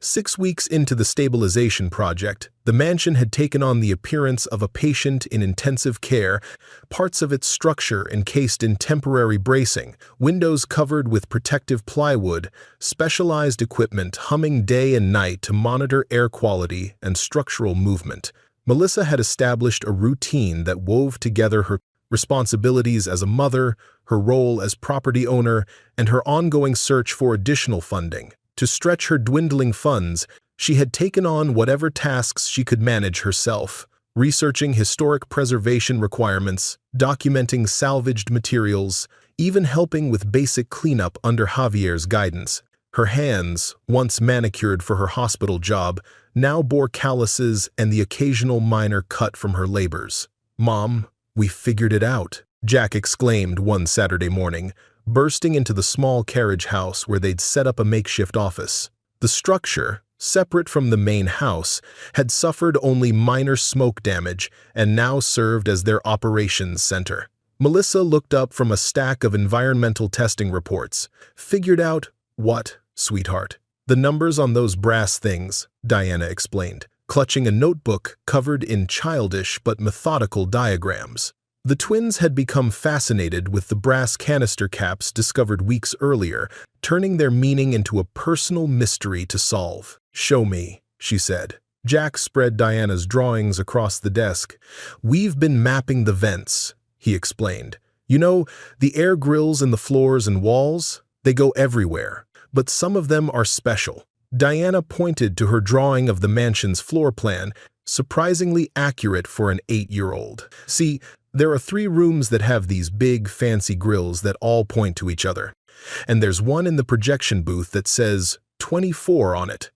6 weeks into the stabilization project, the mansion had taken on the appearance of a patient in intensive care, parts of its structure encased in temporary bracing, windows covered with protective plywood, specialized equipment humming day and night to monitor air quality and structural movement. Melissa had established a routine that wove together her responsibilities as a mother, her role as property owner, and her ongoing search for additional funding. To stretch her dwindling funds, she had taken on whatever tasks she could manage herself, researching historic preservation requirements, documenting salvaged materials, even helping with basic cleanup under Javier's guidance. Her hands, once manicured for her hospital job, now bore calluses and the occasional minor cut from her labors. "Mom, we figured it out," Jack exclaimed one Saturday morning, bursting into the small carriage house where they'd set up a makeshift office. The structure, separate from the main house, had suffered only minor smoke damage and now served as their operations center. Melissa looked up from a stack of environmental testing reports. Figured out what, sweetheart? The numbers on those brass things, Diana explained, clutching a notebook covered in childish but methodical diagrams. The twins had become fascinated with the brass canister caps discovered weeks earlier, turning their meaning into a personal mystery to solve. "Show me," she said. Jack spread Diana's drawings across the desk. "We've been mapping the vents," he explained. "You know, the air grills in the floors and walls? They go everywhere, but some of them are special." Diana pointed to her drawing of the mansion's floor plan, surprisingly accurate for an 8-year-old. "See, there are 3 rooms that have these big, fancy grills that all point to each other. And there's one in the projection booth that says 24 on it."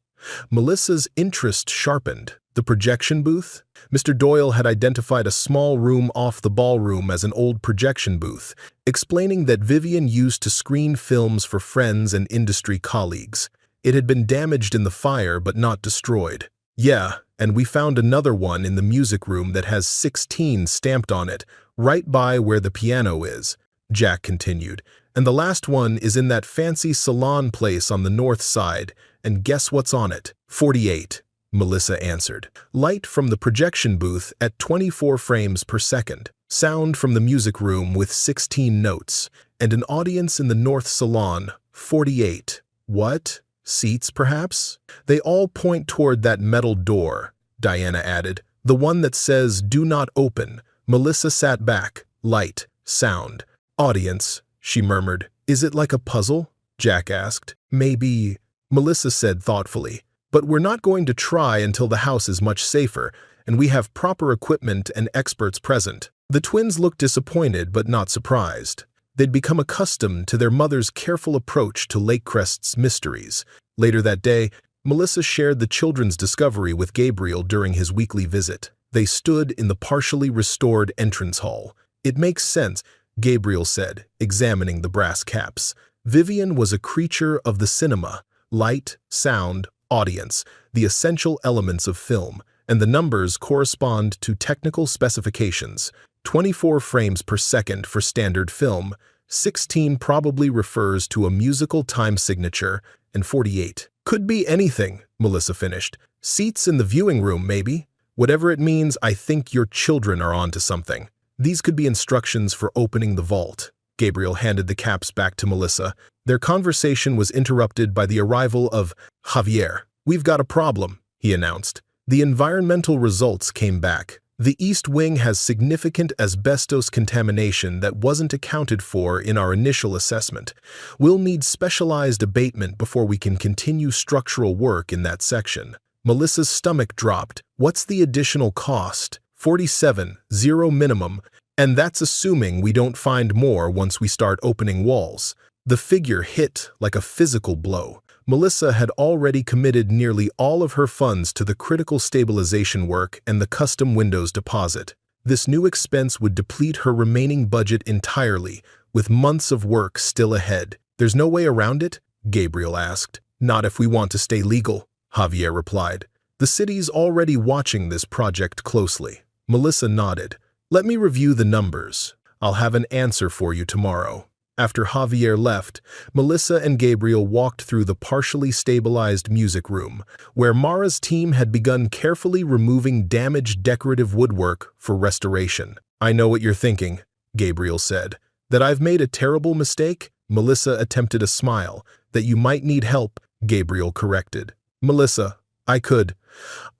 Melissa's interest sharpened. The projection booth? Mr. Doyle had identified a small room off the ballroom as an old projection booth, explaining that Vivian used to screen films for friends and industry colleagues. It had been damaged in the fire but not destroyed. "Yeah, and we found another one in the music room that has 16 stamped on it, right by where the piano is," Jack continued. "And the last one is in that fancy salon place on the north side, and guess what's on it?" 48, Melissa answered. "Light from the projection booth at 24 frames per second, sound from the music room with 16 notes, and an audience in the north salon, 48. What? Seats, perhaps? They all point toward that metal door," Diana added. "The one that says, 'Do not open.'" Melissa sat back. "Light, sound, audience," she murmured. "Is it like a puzzle?" Jack asked. "Maybe," Melissa said thoughtfully. "But we're not going to try until the house is much safer, and we have proper equipment and experts present." The twins looked disappointed but not surprised. They'd become accustomed to their mother's careful approach to Lakecrest's mysteries. Later that day, Melissa shared the children's discovery with Gabriel during his weekly visit. They stood in the partially restored entrance hall. "It makes sense," Gabriel said, examining the brass caps. "Vivian was a creature of the cinema. Light, sound, audience, the essential elements of film, and the numbers correspond to technical specifications. 24 frames per second for standard film, 16 probably refers to a musical time signature, and 48 could be anything," Melissa finished. "Seats in the viewing room, maybe? Whatever it means, I think your children are onto something. These could be instructions for opening the vault." Gabriel handed the caps back to Melissa. Their conversation was interrupted by the arrival of Javier. "We've got a problem," he announced. The environmental results came back. "The East Wing has significant asbestos contamination that wasn't accounted for in our initial assessment. We'll need specialized abatement before we can continue structural work in that section." Melissa's stomach dropped. "What's the additional cost?" 47, zero minimum, and that's assuming we don't find more once we start opening walls. The figure hit like a physical blow. Melissa had already committed nearly all of her funds to the critical stabilization work and the custom windows deposit. This new expense would deplete her remaining budget entirely, with months of work still ahead. "There's no way around it?" Gabriel asked. "Not if we want to stay legal," Javier replied. "The city's already watching this project closely." Melissa nodded. "Let me review the numbers. I'll have an answer for you tomorrow." After Javier left, Melissa and Gabriel walked through the partially stabilized music room, where Mara's team had begun carefully removing damaged decorative woodwork for restoration. "I know what you're thinking," Gabriel said. "That I've made a terrible mistake?" Melissa attempted a smile. "That you might need help," Gabriel corrected. "Melissa, I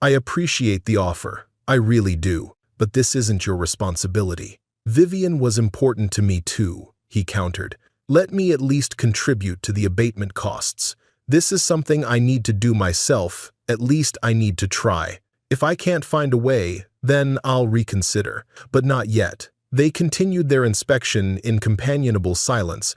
appreciate the offer. I really do. But this isn't your responsibility." "Vivian was important to me too," he countered. "Let me at least contribute to the abatement costs. This is something I need to do myself. At least I need to try. If I can't find a way, then I'll reconsider. But not yet." They continued their inspection in companionable silence,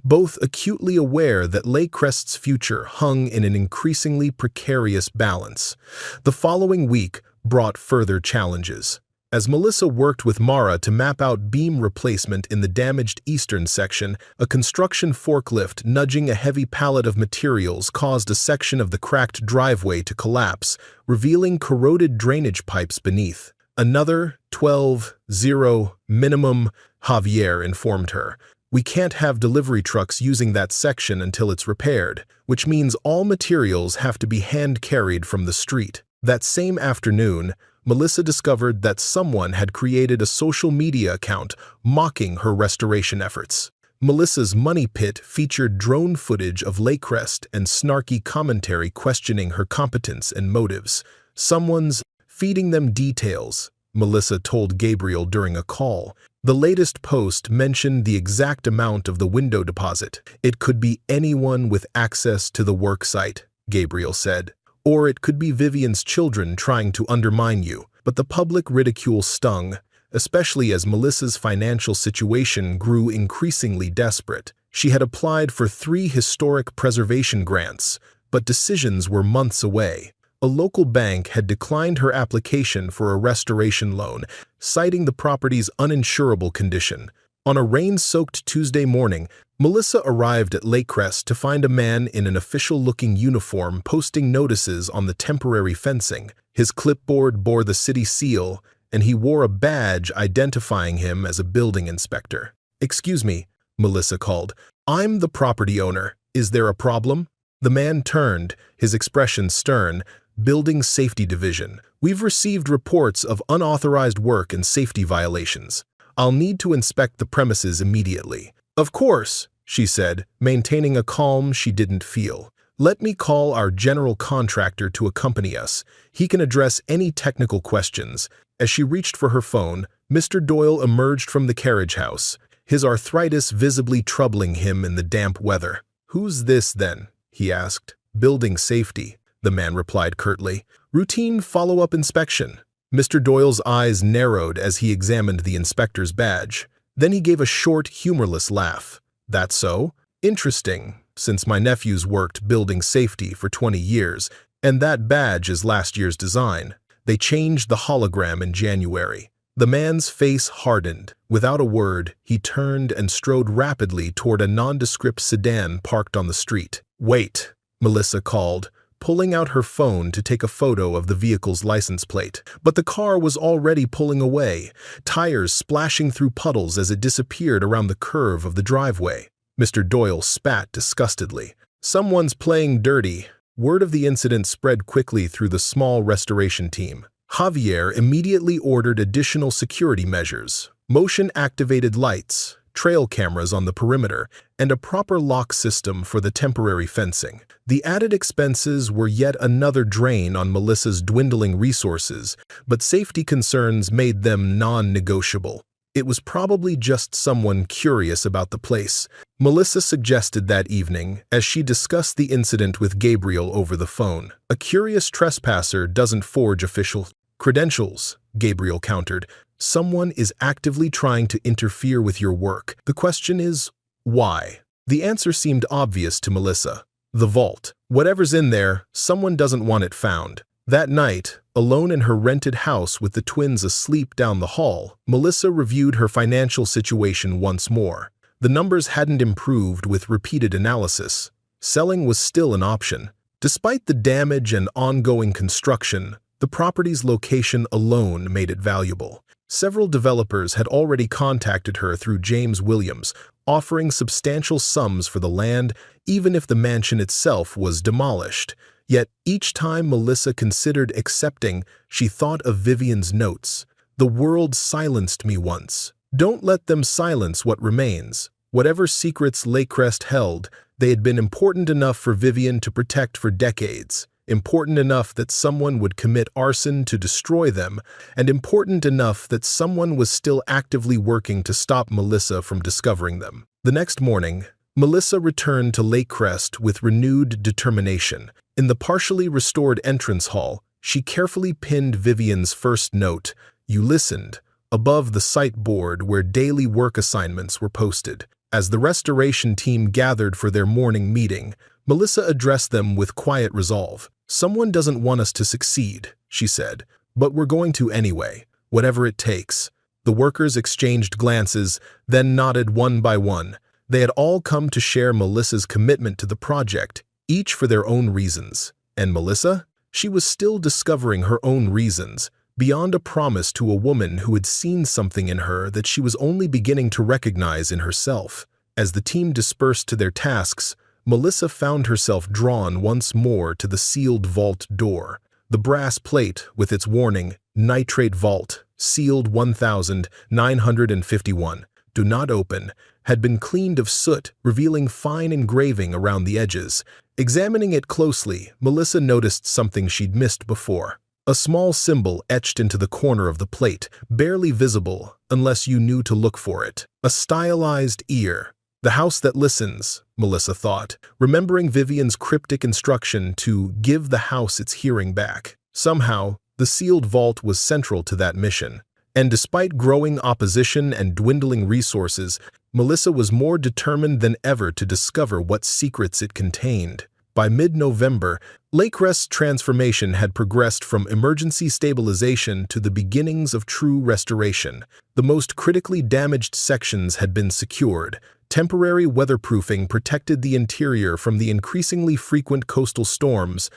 both acutely aware that Lakecrest's future hung in an increasingly precarious balance. The following week brought further challenges. As Melissa worked with Mara to map out beam replacement in the damaged eastern section, a construction forklift nudging a heavy pallet of materials caused a section of the cracked driveway to collapse, revealing corroded drainage pipes beneath. Another 12-0 minimum, Javier informed her. We can't have delivery trucks using that section until it's repaired, which means all materials have to be hand-carried from the street. That same afternoon, Melissa discovered that someone had created a social media account mocking her restoration efforts. Melissa's Money Pit featured drone footage of Lakecrest and snarky commentary questioning her competence and motives. Someone's feeding them details, Melissa told Gabriel during a call. The latest post mentioned the exact amount of the window deposit. It could be anyone with access to the work site, Gabriel said. Or it could be Vivian's children trying to undermine you. But the public ridicule stung, especially as Melissa's financial situation grew increasingly desperate. She had applied for 3 historic preservation grants, but decisions were months away. A local bank had declined her application for a restoration loan, citing the property's uninsurable condition. On a rain-soaked Tuesday morning, Melissa arrived at Lakecrest to find a man in an official-looking uniform posting notices on the temporary fencing. His clipboard bore the city seal, and he wore a badge identifying him as a building inspector. "Excuse me," Melissa called. "I'm the property owner. Is there a problem?" The man turned, his expression stern. "Building Safety Division. We've received reports of unauthorized work and safety violations. I'll need to inspect the premises immediately." "Of course," she said, maintaining a calm she didn't feel. "Let me call our general contractor to accompany us. He can address any technical questions." As she reached for her phone, Mr. Doyle emerged from the carriage house, his arthritis visibly troubling him in the damp weather. "Who's this, then?" he asked. "Building Safety," the man replied curtly. "Routine follow-up inspection." Mr. Doyle's eyes narrowed as he examined the inspector's badge. Then he gave a short, humorless laugh. "That so? Interesting, since my nephew's worked building safety for 20 years, and that badge is last year's design. They changed the hologram in January." The man's face hardened. Without a word, he turned and strode rapidly toward a nondescript sedan parked on the street. "Wait," Melissa called, pulling out her phone to take a photo of the vehicle's license plate. But the car was already pulling away, tires splashing through puddles as it disappeared around the curve of the driveway. Mr. Doyle spat disgustedly. "Someone's playing dirty." Word of the incident spread quickly through the small restoration team. Javier immediately ordered additional security measures, motion-activated lights, trail cameras on the perimeter, and a proper lock system for the temporary fencing. The added expenses were yet another drain on Melissa's dwindling resources, but safety concerns made them non-negotiable. It was probably just someone curious about the place, Melissa suggested that evening as she discussed the incident with Gabriel over the phone. "A curious trespasser doesn't forge official credentials," Gabriel countered. "Someone is actively trying to interfere with your work. The question is, why?" The answer seemed obvious to Melissa. The vault. Whatever's in there, someone doesn't want it found. That night, alone in her rented house with the twins asleep down the hall, Melissa reviewed her financial situation once more. The numbers hadn't improved with repeated analysis. Selling was still an option. Despite the damage and ongoing construction, the property's location alone made it valuable. Several developers had already contacted her through James Williams, offering substantial sums for the land, even if the mansion itself was demolished. Yet each time Melissa considered accepting, she thought of Vivian's notes. "The world silenced me once. Don't let them silence what remains." Whatever secrets Lakecrest held, they had been important enough for Vivian to protect for decades. Important enough that someone would commit arson to destroy them, and important enough that someone was still actively working to stop Melissa from discovering them. The next morning, Melissa returned to Lakecrest with renewed determination. In the partially restored entrance hall, she carefully pinned Vivian's first note, "You listened," above the site board where daily work assignments were posted. As the restoration team gathered for their morning meeting, Melissa addressed them with quiet resolve. "Someone doesn't want us to succeed," she said, "but we're going to anyway. Whatever it takes. The workers exchanged glances, then nodded one by one. They had all come to share Melissa's commitment to the project, each for their own reasons. And Melissa? She was still discovering her own reasons, beyond a promise to a woman who had seen something in her that she was only beginning to recognize in herself. As the team dispersed to their tasks, Melissa found herself drawn once more to the sealed vault door. The brass plate, with its warning, "Nitrate Vault, Sealed 1951, Do Not Open," had been cleaned of soot, revealing fine engraving around the edges. Examining it closely, Melissa noticed something she'd missed before. A small symbol etched into the corner of the plate, barely visible unless you knew to look for it. A stylized ear. The house that listens, Melissa thought, remembering Vivian's cryptic instruction to give the house its hearing back. Somehow, the sealed vault was central to that mission. And despite growing opposition and dwindling resources, Melissa was more determined than ever to discover what secrets it contained. By mid-November, Lakecrest's transformation had progressed from emergency stabilization to the beginnings of true restoration. The most critically damaged sections had been secured. Temporary weatherproofing protected the interior from the increasingly frequent coastal storms,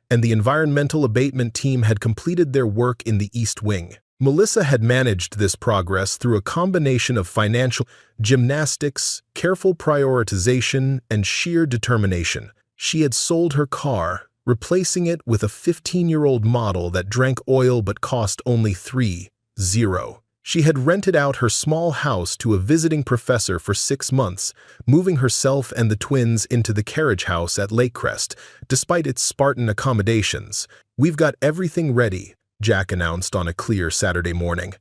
and the environmental abatement team had completed their work in the East Wing. Melissa had managed this progress through a combination of financial gymnastics, careful prioritization, and sheer determination. She had sold her car, replacing it with a 15-year-old model that drank oil but cost only $3,000. She had rented out her small house to a visiting professor for 6 months, moving herself and the twins into the carriage house at Lakecrest, despite its Spartan accommodations. "We've got everything ready," Jack announced on a clear Saturday morning.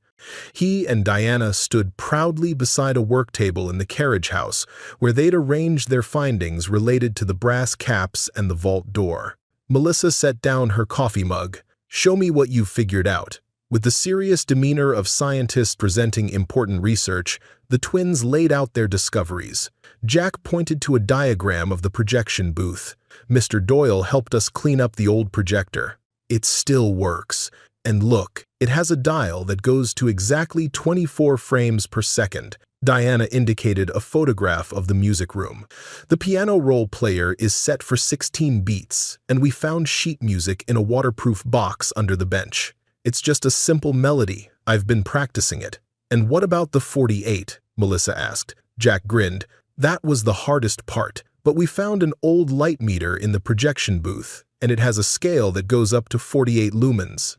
He and Diana stood proudly beside a work table in the carriage house, where they'd arranged their findings related to the brass caps and the vault door. Melissa set down her coffee mug. "Show me what you've figured out." With the serious demeanor of scientists presenting important research, the twins laid out their discoveries. Jack pointed to a diagram of the projection booth. "Mr. Doyle helped us clean up the old projector. It still works. And look, it has a dial that goes to exactly 24 frames per second." Diana indicated a photograph of the music room. "The piano roll player is set for 16 beats, and we found sheet music in a waterproof box under the bench. It's just a simple melody. I've been practicing it." "And what about the 48? Melissa asked. Jack grinned. "That was the hardest part, but we found an old light meter in the projection booth, and it has a scale that goes up to 48 lumens.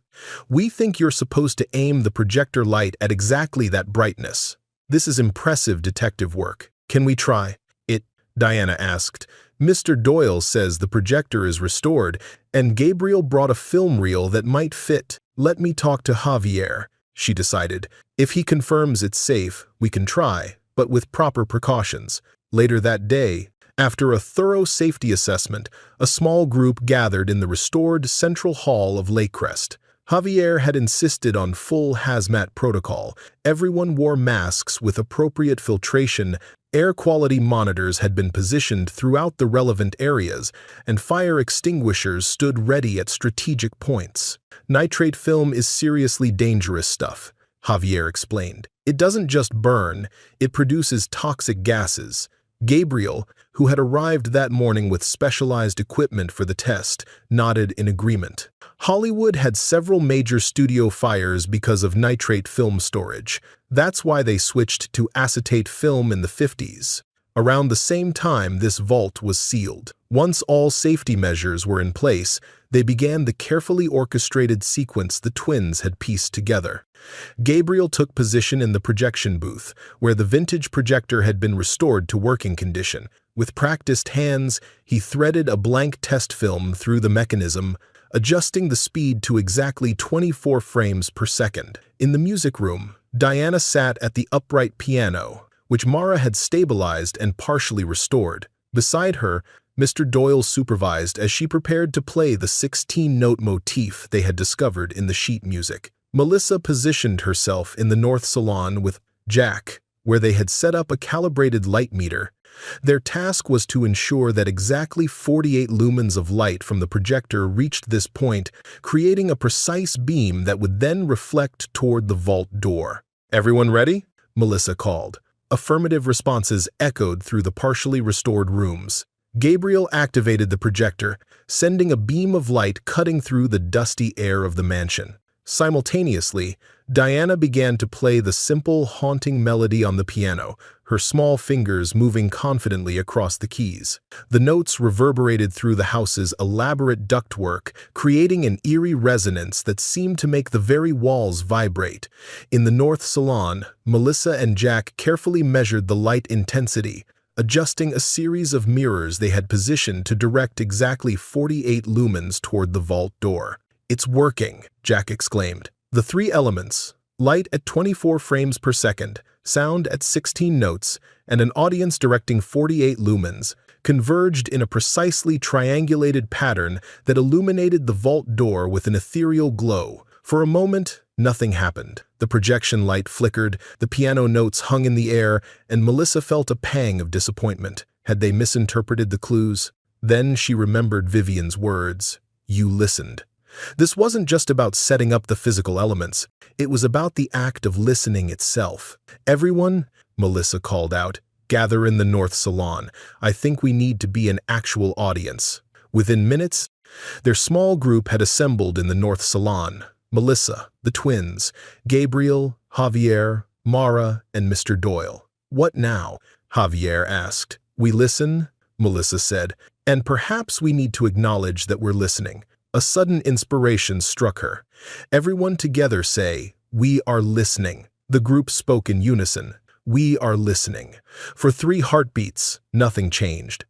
We think you're supposed to aim the projector light at exactly that brightness. This is impressive detective work. Can we try it?" Diana asked. "Mr. Doyle says the projector is restored, and Gabriel brought a film reel that might fit. Let me talk to Javier," she decided. "If he confirms it's safe, we can try, but with proper precautions." Later that day, after a thorough safety assessment, a small group gathered in the restored central hall of Lakecrest. Javier had insisted on full hazmat protocol. Everyone wore masks with appropriate filtration. Air quality monitors had been positioned throughout the relevant areas, and fire extinguishers stood ready at strategic points. "Nitrate film is seriously dangerous stuff," Javier explained. "It doesn't just burn, it produces toxic gases." Gabriel, who had arrived that morning with specialized equipment for the test, nodded in agreement. Hollywood had several major studio fires because of nitrate film storage. That's why they switched to acetate film in the 50s. Around the same time, this vault was sealed. Once all safety measures were in place, they began the carefully orchestrated sequence the twins had pieced together. Gabriel took position in the projection booth, where the vintage projector had been restored to working condition. With practiced hands, he threaded a blank test film through the mechanism, adjusting the speed to exactly 24 frames per second. In the music room, Diana sat at the upright piano, which Mara had stabilized and partially restored. Beside her, Mr. Doyle supervised as she prepared to play the 16-note motif they had discovered in the sheet music. Melissa positioned herself in the north salon with Jack, where they had set up a calibrated light meter. Their task was to ensure that exactly 48 lumens of light from the projector reached this point, creating a precise beam that would then reflect toward the vault door. "Everyone ready?" Melissa called. Affirmative responses echoed through the partially restored rooms. Gabriel activated the projector, sending a beam of light cutting through the dusty air of the mansion. Simultaneously, Diana began to play the simple, haunting melody on the piano, her small fingers moving confidently across the keys. The notes reverberated through the house's elaborate ductwork, creating an eerie resonance that seemed to make the very walls vibrate. In the north salon, Melissa and Jack carefully measured the light intensity, adjusting a series of mirrors they had positioned to direct exactly 48 lumens toward the vault door. "It's working," Jack exclaimed. The three elements, light at 24 frames per second, sound at 16 notes, and an audience directing 48 lumens, converged in a precisely triangulated pattern that illuminated the vault door with an ethereal glow. For a moment, nothing happened. The projection light flickered, the piano notes hung in the air, and Melissa felt a pang of disappointment. Had they misinterpreted the clues? Then she remembered Vivian's words. "You listened." This wasn't just about setting up the physical elements. It was about the act of listening itself. "Everyone," Melissa called out, "gather in the North Salon. I think we need to be an actual audience." Within minutes, their small group had assembled in the North Salon. Melissa, the twins, Gabriel, Javier, Mara, and Mr. Doyle. "What now?" Javier asked. "We listen," Melissa said, "and perhaps we need to acknowledge that we're listening." A sudden inspiration struck her. "Everyone together say, 'We are listening.'" The group spoke in unison. "We are listening." For 3 heartbeats, nothing changed.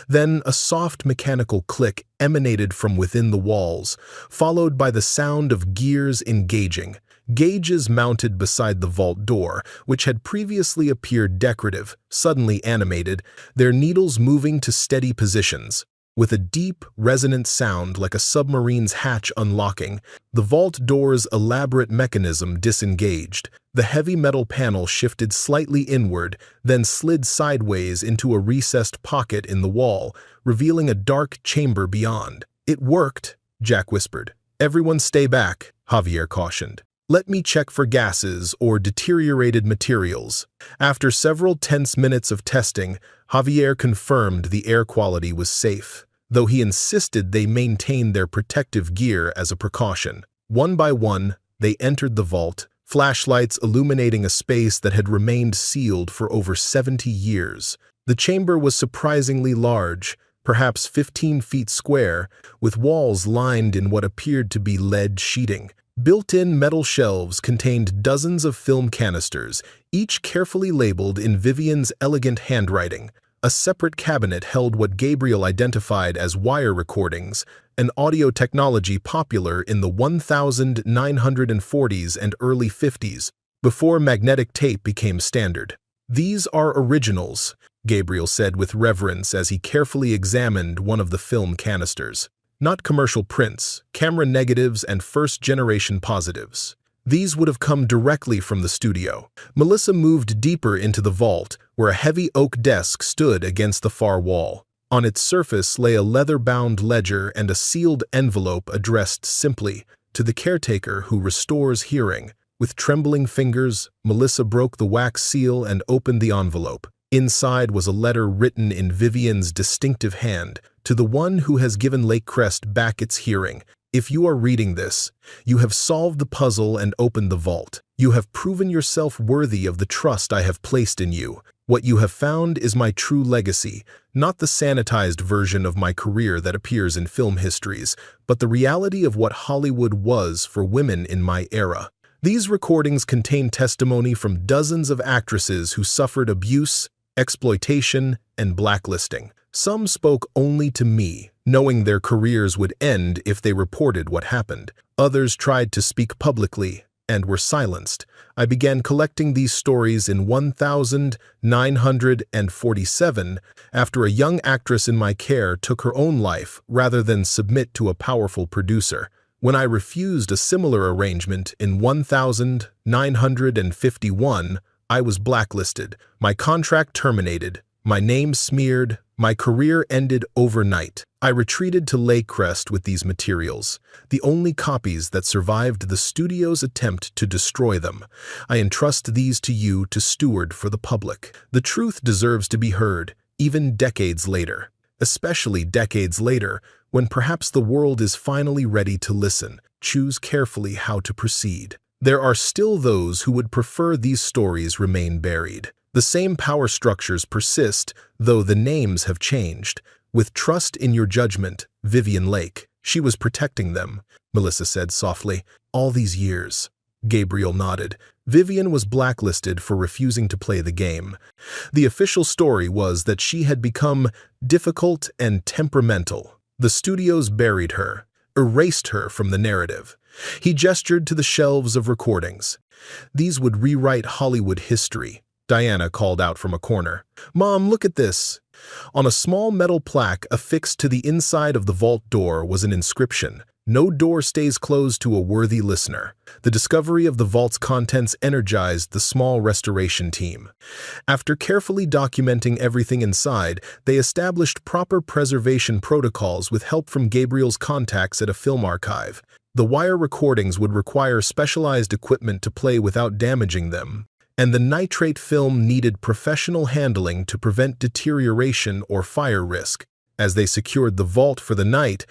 Then a soft mechanical click emanated from within the walls, followed by the sound of gears engaging. Gauges mounted beside the vault door, which had previously appeared decorative, suddenly animated, their needles moving to steady positions. With a deep, resonant sound like a submarine's hatch unlocking, the vault door's elaborate mechanism disengaged. The heavy metal panel shifted slightly inward, then slid sideways into a recessed pocket in the wall, revealing a dark chamber beyond. "It worked," Jack whispered. "Everyone stay back," Javier cautioned. "Let me check for gases or deteriorated materials." After several tense minutes of testing, Javier confirmed the air quality was safe, though he insisted they maintain their protective gear as a precaution. One by one, they entered the vault, flashlights illuminating a space that had remained sealed for over 70 years. The chamber was surprisingly large, perhaps 15 feet square, with walls lined in what appeared to be lead sheeting. Built-in metal shelves contained dozens of film canisters, each carefully labeled in Vivian's elegant handwriting. A separate cabinet held what Gabriel identified as wire recordings, an audio technology popular in the 1940s and early 50s, before magnetic tape became standard. "These are originals," Gabriel said with reverence as he carefully examined one of the film canisters. "Not commercial prints, camera negatives, and first-generation positives. These would have come directly from the studio." Melissa moved deeper into the vault, where a heavy oak desk stood against the far wall. On its surface lay a leather-bound ledger and a sealed envelope addressed simply, "To the caretaker who restores hearing." With trembling fingers, Melissa broke the wax seal and opened the envelope. Inside was a letter written in Vivian's distinctive hand, "To the one who has given Lake Crest back its hearing. If you are reading this, you have solved the puzzle and opened the vault. You have proven yourself worthy of the trust I have placed in you. What you have found is my true legacy, not the sanitized version of my career that appears in film histories, but the reality of what Hollywood was for women in my era." These recordings contain testimony from dozens of actresses who suffered abuse, exploitation, and blacklisting. Some spoke only to me, knowing their careers would end if they reported what happened. Others tried to speak publicly and were silenced. I began collecting these stories in 1947 after a young actress in my care took her own life rather than submit to a powerful producer. When I refused a similar arrangement in 1951, I was blacklisted, my contract terminated, My name smeared, my career ended overnight. I retreated to Lakecrest with these materials, the only copies that survived the studio's attempt to destroy them. I entrust these to you to steward for the public. The truth deserves to be heard, even decades later. Especially decades later, when perhaps the world is finally ready to listen. Choose carefully how to proceed. There are still those who would prefer these stories remain buried. The same power structures persist, though the names have changed. With trust in your judgment, Vivien Lake. She was protecting them, Melissa said softly. All these years. Gabriel nodded. Vivien was blacklisted for refusing to play the game. The official story was that she had become difficult and temperamental. The studios buried her, erased her from the narrative. He gestured to the shelves of recordings. These would rewrite Hollywood history. Diana called out from a corner. Mom, look at this. On a small metal plaque affixed to the inside of the vault door was an inscription. No door stays closed to a worthy listener. The discovery of the vault's contents energized the small restoration team. After carefully documenting everything inside, they established proper preservation protocols with help from Gabriel's contacts at a film archive. The wire recordings would require specialized equipment to play without damaging them, and the nitrate film needed professional handling to prevent deterioration or fire risk. As they secured the vault for the night,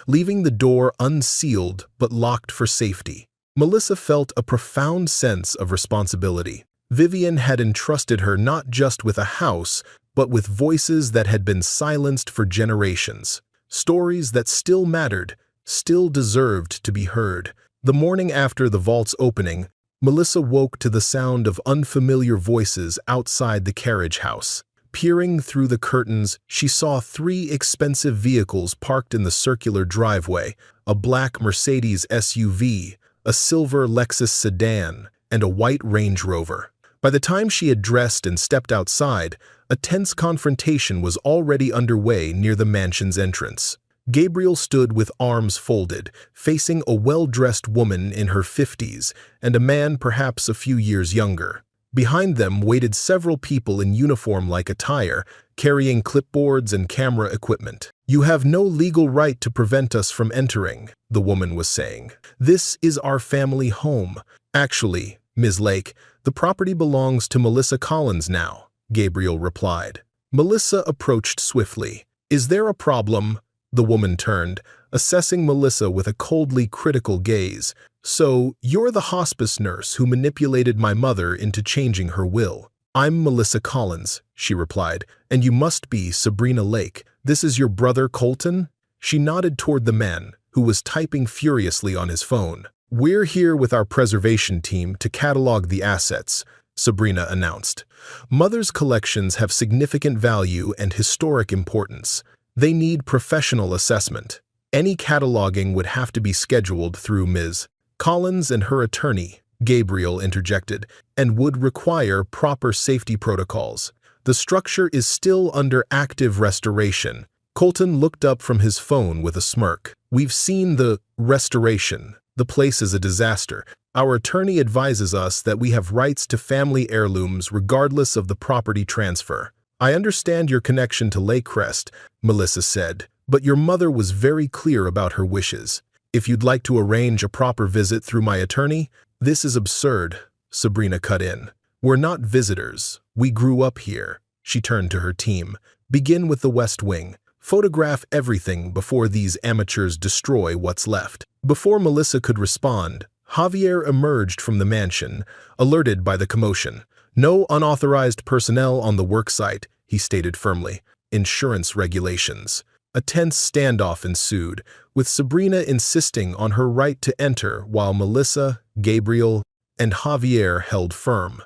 leaving the door unsealed but locked for safety, Melissa felt a profound sense of responsibility. Vivien had entrusted her not just with a house, but with voices that had been silenced for generations. Stories that still mattered, still deserved to be heard. The morning after the vault's opening, Melissa woke to the sound of unfamiliar voices outside the carriage house. Peering through the curtains, she saw 3 expensive vehicles parked in the circular driveway, a black Mercedes SUV, a silver Lexus sedan, and a white Range Rover. By the time she had dressed and stepped outside, a tense confrontation was already underway near the mansion's entrance. Gabriel stood with arms folded, facing a well-dressed woman in her 50s and a man perhaps a few years younger. Behind them waited several people in uniform-like attire, carrying clipboards and camera equipment. You have no legal right to prevent us from entering, the woman was saying. This is our family home. Actually, Ms. Lake, the property belongs to Melissa Collins now, Gabriel replied. Melissa approached swiftly. Is there a problem? The woman turned, assessing Melissa with a coldly critical gaze. So, you're the hospice nurse who manipulated my mother into changing her will. I'm Melissa Collins, she replied, and you must be Sabrina Lake. This is your brother Colton? She nodded toward the man, who was typing furiously on his phone. We're here with our preservation team to catalog the assets, Sabrina announced. Mother's collections have significant value and historic importance. They need professional assessment. Any cataloging would have to be scheduled through Ms. Collins and her attorney, Gabriel interjected, and would require proper safety protocols. The structure is still under active restoration. Colton looked up from his phone with a smirk. We've seen the restoration. The place is a disaster. Our attorney advises us that we have rights to family heirlooms regardless of the property transfer. I understand your connection to Lakecrest, Melissa said, but your mother was very clear about her wishes. If you'd like to arrange a proper visit through my attorney, this is absurd, Sabrina cut in. We're not visitors. We grew up here. She turned to her team. Begin with the West Wing. Photograph everything before these amateurs destroy what's left. Before Melissa could respond, Javier emerged from the mansion, alerted by the commotion. No unauthorized personnel on the worksite, he stated firmly. Insurance regulations. A tense standoff ensued, with Sabrina insisting on her right to enter while Melissa, Gabriel, and Javier held firm.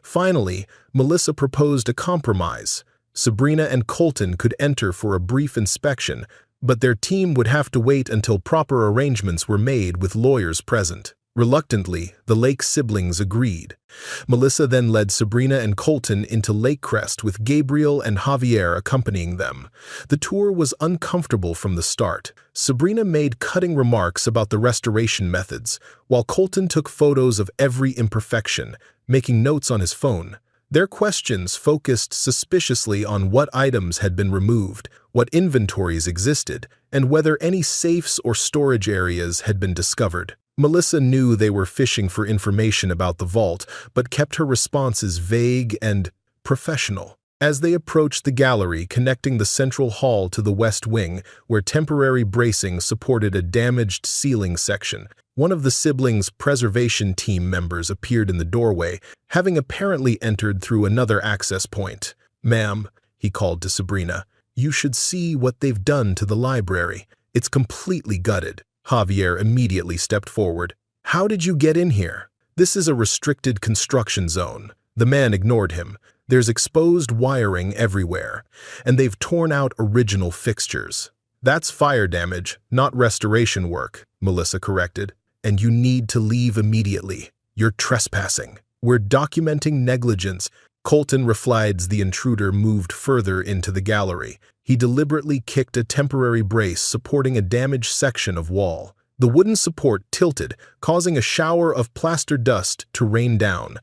Finally, Melissa proposed a compromise. Sabrina and Colton could enter for a brief inspection, but their team would have to wait until proper arrangements were made with lawyers present. Reluctantly, the Lake siblings agreed. Melissa then led Sabrina and Colton into Lakecrest with Gabriel and Javier accompanying them. The tour was uncomfortable from the start. Sabrina made cutting remarks about the restoration methods, while Colton took photos of every imperfection, making notes on his phone. Their questions focused suspiciously on what items had been removed, what inventories existed, and whether any safes or storage areas had been discovered. Melissa knew they were fishing for information about the vault, but kept her responses vague and professional. As they approached the gallery connecting the central hall to the west wing, where temporary bracing supported a damaged ceiling section, one of the siblings' preservation team members appeared in the doorway, having apparently entered through another access point. "Ma'am," he called to Sabrina, "you should see what they've done to the library. It's completely gutted." Javier immediately stepped forward. "How did you get in here? This is a restricted construction zone." The man ignored him. "There's exposed wiring everywhere, and they've torn out original fixtures." "That's fire damage, not restoration work," Melissa corrected. "And you need to leave immediately. You're trespassing." "We're documenting negligence." Colton replied as the intruder moved further into the gallery. He deliberately kicked a temporary brace supporting a damaged section of wall. The wooden support tilted, causing a shower of plaster dust to rain down.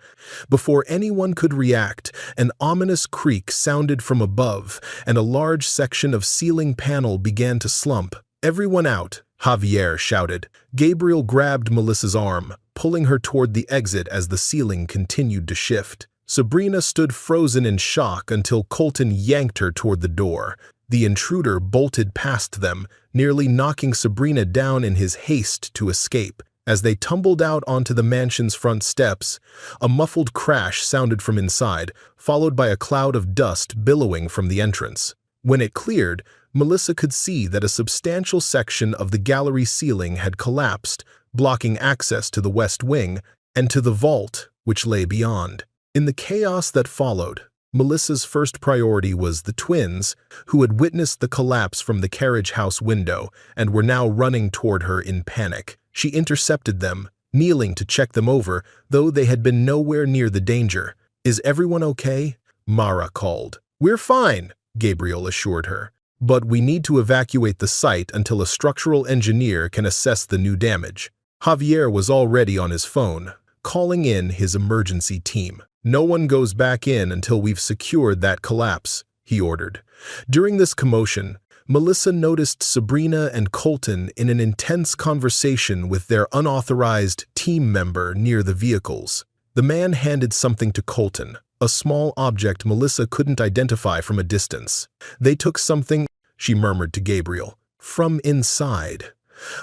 Before anyone could react, an ominous creak sounded from above, and a large section of ceiling panel began to slump. "Everyone out," Javier shouted. Gabriel grabbed Melissa's arm, pulling her toward the exit as the ceiling continued to shift. Sabrina stood frozen in shock until Colton yanked her toward the door. The intruder bolted past them, nearly knocking Sabrina down in his haste to escape. As they tumbled out onto the mansion's front steps, a muffled crash sounded from inside, followed by a cloud of dust billowing from the entrance. When it cleared, Melissa could see that a substantial section of the gallery ceiling had collapsed, blocking access to the west wing and to the vault, which lay beyond. In the chaos that followed, Melissa's first priority was the twins, who had witnessed the collapse from the carriage house window and were now running toward her in panic. She intercepted them, kneeling to check them over, though they had been nowhere near the danger. "Is everyone okay?" Mara called. "We're fine," Gabriel assured her. "But we need to evacuate the site until a structural engineer can assess the new damage." Javier was already on his phone, calling in his emergency team. "No one goes back in until we've secured that collapse," he ordered. During this commotion, Melissa noticed Sabrina and Colton in an intense conversation with their unauthorized team member near the vehicles. The man handed something to Colton, a small object Melissa couldn't identify from a distance. "They took something," she murmured to Gabriel, "from inside."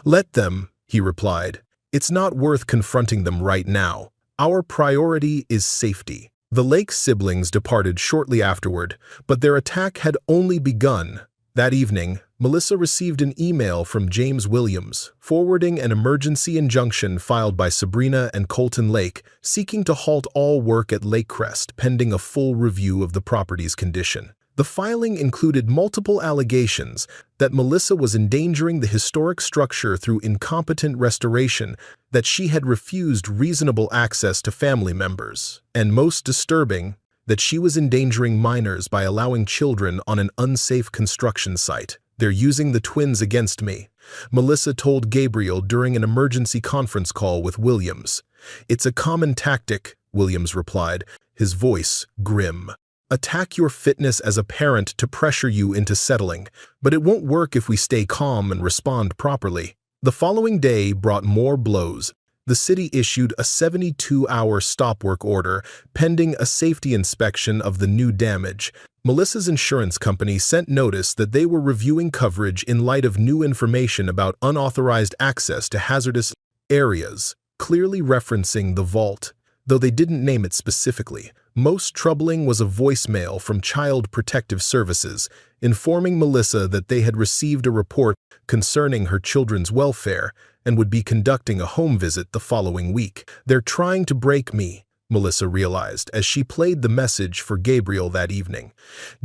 "Let them," he replied. "It's not worth confronting them right now. Our priority is safety." The Lake siblings departed shortly afterward, but their attack had only begun. That evening, Melissa received an email from James Williams, forwarding an emergency injunction filed by Sabrina and Colton Lake, seeking to halt all work at Lakecrest pending a full review of the property's condition. The filing included multiple allegations that Melissa was endangering the historic structure through incompetent restoration, that she had refused reasonable access to family members, and most disturbing, that she was endangering minors by allowing children on an unsafe construction site. "They're using the twins against me," Melissa told Gabriel during an emergency conference call with Williams. "It's a common tactic," Williams replied, his voice grim. "Attack your fitness as a parent to pressure you into settling, but it won't work if we stay calm and respond properly." The following day brought more blows. The city issued a 72-hour stop work order pending a safety inspection of the new damage. Melissa's insurance company sent notice that they were reviewing coverage in light of new information about unauthorized access to hazardous areas, clearly referencing the vault, though they didn't name it specifically. Most troubling was a voicemail from Child Protective Services, informing Melissa that they had received a report concerning her children's welfare and would be conducting a home visit the following week. "They're trying to break me," Melissa realized as she played the message for Gabriel that evening.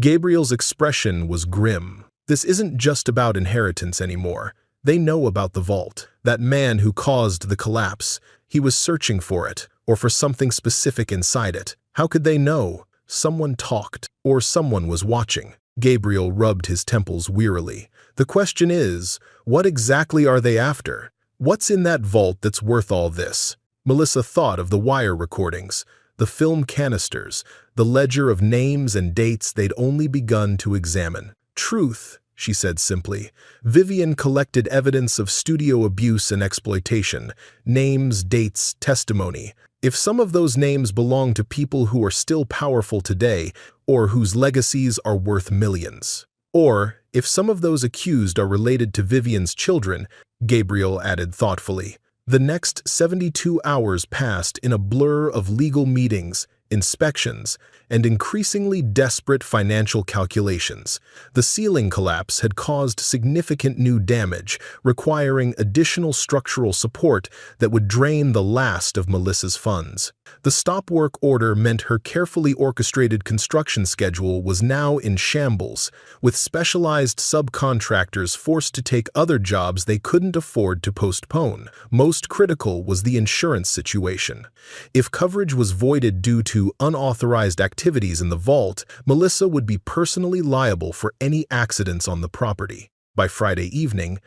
Gabriel's expression was grim. "This isn't just about inheritance anymore. They know about the vault. That man who caused the collapse. He was searching for it, or for something specific inside it. How could they know? Someone talked, or someone was watching." Gabriel rubbed his temples wearily. "The question is, what exactly are they after? What's in that vault that's worth all this?" Melissa thought of the wire recordings, the film canisters, the ledger of names and dates they'd only begun to examine. "Truth," she said simply. Vivian collected evidence of studio abuse and exploitation, names, dates, testimony. If some of those names belong to people who are still powerful today, or whose legacies are worth millions. Or, if some of those accused are related to Vivian's children, Gabriel added thoughtfully. The next 72 hours passed in a blur of legal meetings, inspections, and increasingly desperate financial calculations. The ceiling collapse had caused significant new damage, requiring additional structural support that would drain the last of Melissa's funds. The stop work order meant her carefully orchestrated construction schedule was now in shambles, with specialized subcontractors forced to take other jobs they couldn't afford to postpone. Most critical was the insurance situation. If coverage was voided due to unauthorized activities in the vault, Melissa would be personally liable for any accidents on the property. By Friday evening,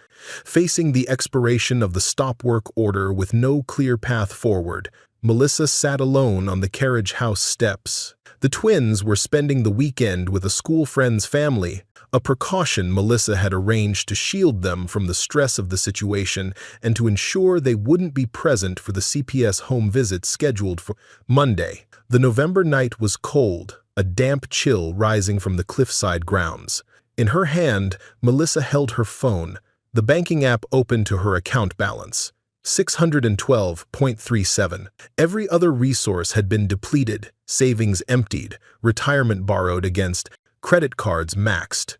facing the expiration of the stop work order with no clear path forward, Melissa sat alone on the carriage house steps. The twins were spending the weekend with a school friend's family, a precaution Melissa had arranged to shield them from the stress of the situation and to ensure they wouldn't be present for the CPS home visit scheduled for Monday. The November night was cold, a damp chill rising from the cliffside grounds. In her hand, Melissa held her phone, the banking app open to her account balance. 612.37. Every other resource had been depleted, savings emptied, retirement borrowed against, credit cards maxed.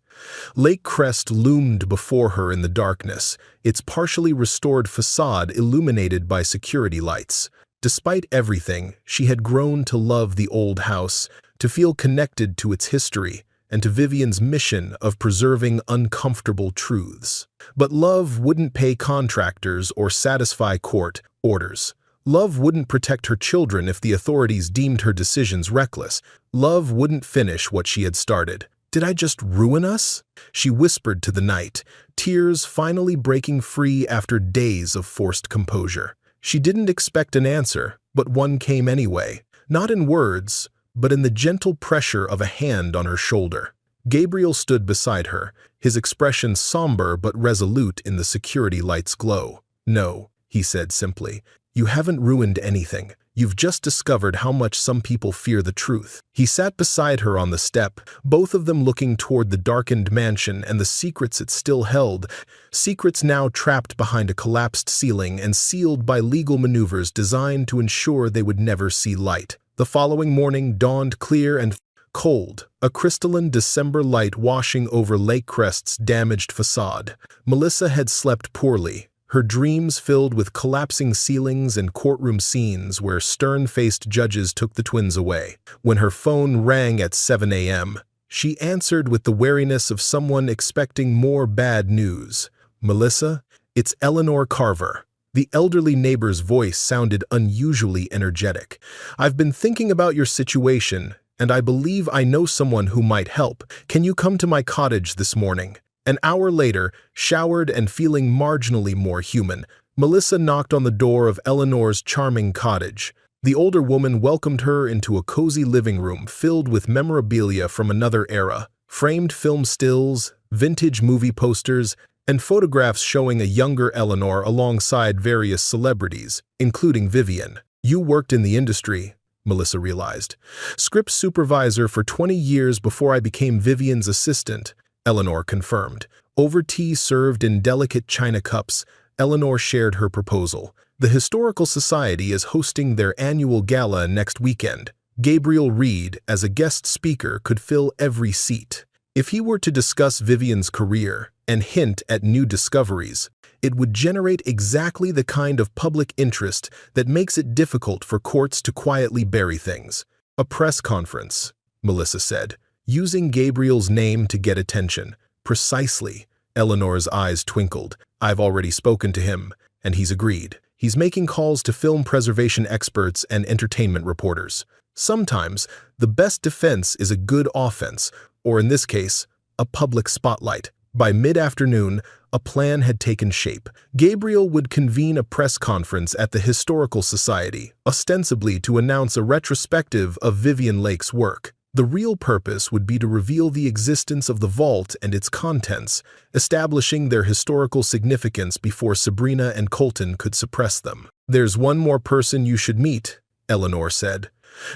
Lake Crest loomed before her in the darkness, its partially restored facade illuminated by security lights. Despite everything, she had grown to love the old house, to feel connected to its history, and to Vivian's mission of preserving uncomfortable truths. But love wouldn't pay contractors or satisfy court orders. Love wouldn't protect her children if the authorities deemed her decisions reckless. Love wouldn't finish what she had started. "Did I just ruin us?" she whispered to the night, tears finally breaking free after days of forced composure. She didn't expect an answer, but one came anyway, not in words, but in the gentle pressure of a hand on her shoulder. Gabriel stood beside her, his expression somber but resolute in the security light's glow. "No," he said simply, "you haven't ruined anything. You've just discovered how much some people fear the truth." He sat beside her on the step, both of them looking toward the darkened mansion and the secrets it still held, secrets now trapped behind a collapsed ceiling and sealed by legal maneuvers designed to ensure they would never see light. The following morning dawned clear and cold, a crystalline December light washing over Lake Crest's damaged facade. Melissa had slept poorly, her dreams filled with collapsing ceilings and courtroom scenes where stern-faced judges took the twins away. When her phone rang at 7 a.m., she answered with the wariness of someone expecting more bad news. "Melissa, it's Eleanor Carver." The elderly neighbor's voice sounded unusually energetic. "I've been thinking about your situation, and I believe I know someone who might help. Can you come to my cottage this morning?" An hour later, showered and feeling marginally more human, Melissa knocked on the door of Eleanor's charming cottage. The older woman welcomed her into a cozy living room filled with memorabilia from another era, framed film stills, vintage movie posters, and photographs showing a younger Eleanor alongside various celebrities, including Vivian. "You worked in the industry," Melissa realized. "Script supervisor for 20 years before I became Vivian's assistant," Eleanor confirmed. Over tea served in delicate china cups, Eleanor shared her proposal. "The Historical Society is hosting their annual gala next weekend. Gabriel Reed, as a guest speaker, could fill every seat. If he were to discuss Vivian's career and hint at new discoveries, it would generate exactly the kind of public interest that makes it difficult for courts to quietly bury things." "A press conference," Melissa said, using Gabriel's name to get attention. "Precisely." Eleanor's eyes twinkled. "I've already spoken to him, and he's agreed. He's making calls to film preservation experts and entertainment reporters. Sometimes, the best defense is a good offense, or in this case, a public spotlight. By mid-afternoon, a plan had taken shape. Gabriel would convene a press conference at the Historical Society, ostensibly to announce a retrospective of Vivien Lake's work. The real purpose would be to reveal the existence of the vault and its contents, establishing their historical significance before Sabrina and Colton could suppress them. "There's one more person you should meet," Eleanor said.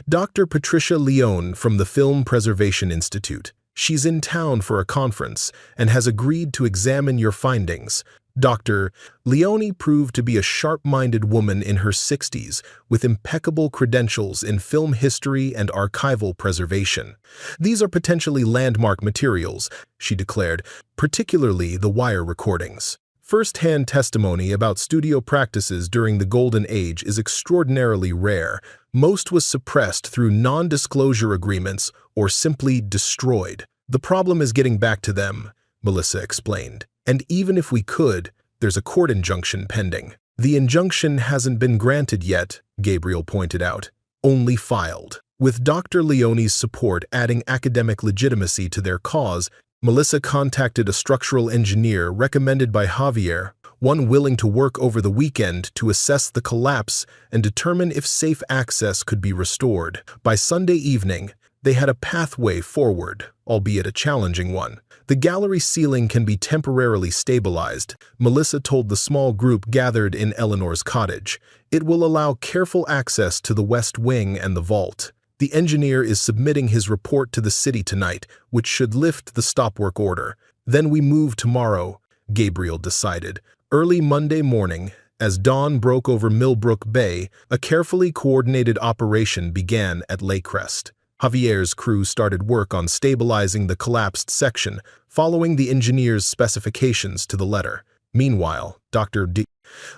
"Dr. Patricia Leone from the Film Preservation Institute. She's in town for a conference and has agreed to examine your findings." Dr. Leone proved to be a sharp-minded woman in her 60s with impeccable credentials in film history and archival preservation. "These are potentially landmark materials," she declared, "particularly the wire recordings. First-hand testimony about studio practices during the Golden Age is extraordinarily rare. Most was suppressed through non-disclosure agreements or simply destroyed. The problem is getting back to them," Melissa explained. "And even if we could, there's a court injunction pending." "The injunction hasn't been granted yet," Gabriel pointed out, "only filed." With Dr. Leone's support adding academic legitimacy to their cause, Melissa contacted a structural engineer recommended by Javier, one willing to work over the weekend to assess the collapse and determine if safe access could be restored. By Sunday evening, they had a pathway forward, albeit a challenging one. "The gallery ceiling can be temporarily stabilized," Melissa told the small group gathered in Eleanor's cottage. "It will allow careful access to the west wing and the vault. The engineer is submitting his report to the city tonight, which should lift the stop-work order. Then we move tomorrow," Gabriel decided. Early Monday morning, as dawn broke over Millbrook Bay, a carefully coordinated operation began at Lakecrest. Javier's crew started work on stabilizing the collapsed section, following the engineer's specifications to the letter. Meanwhile, Dr.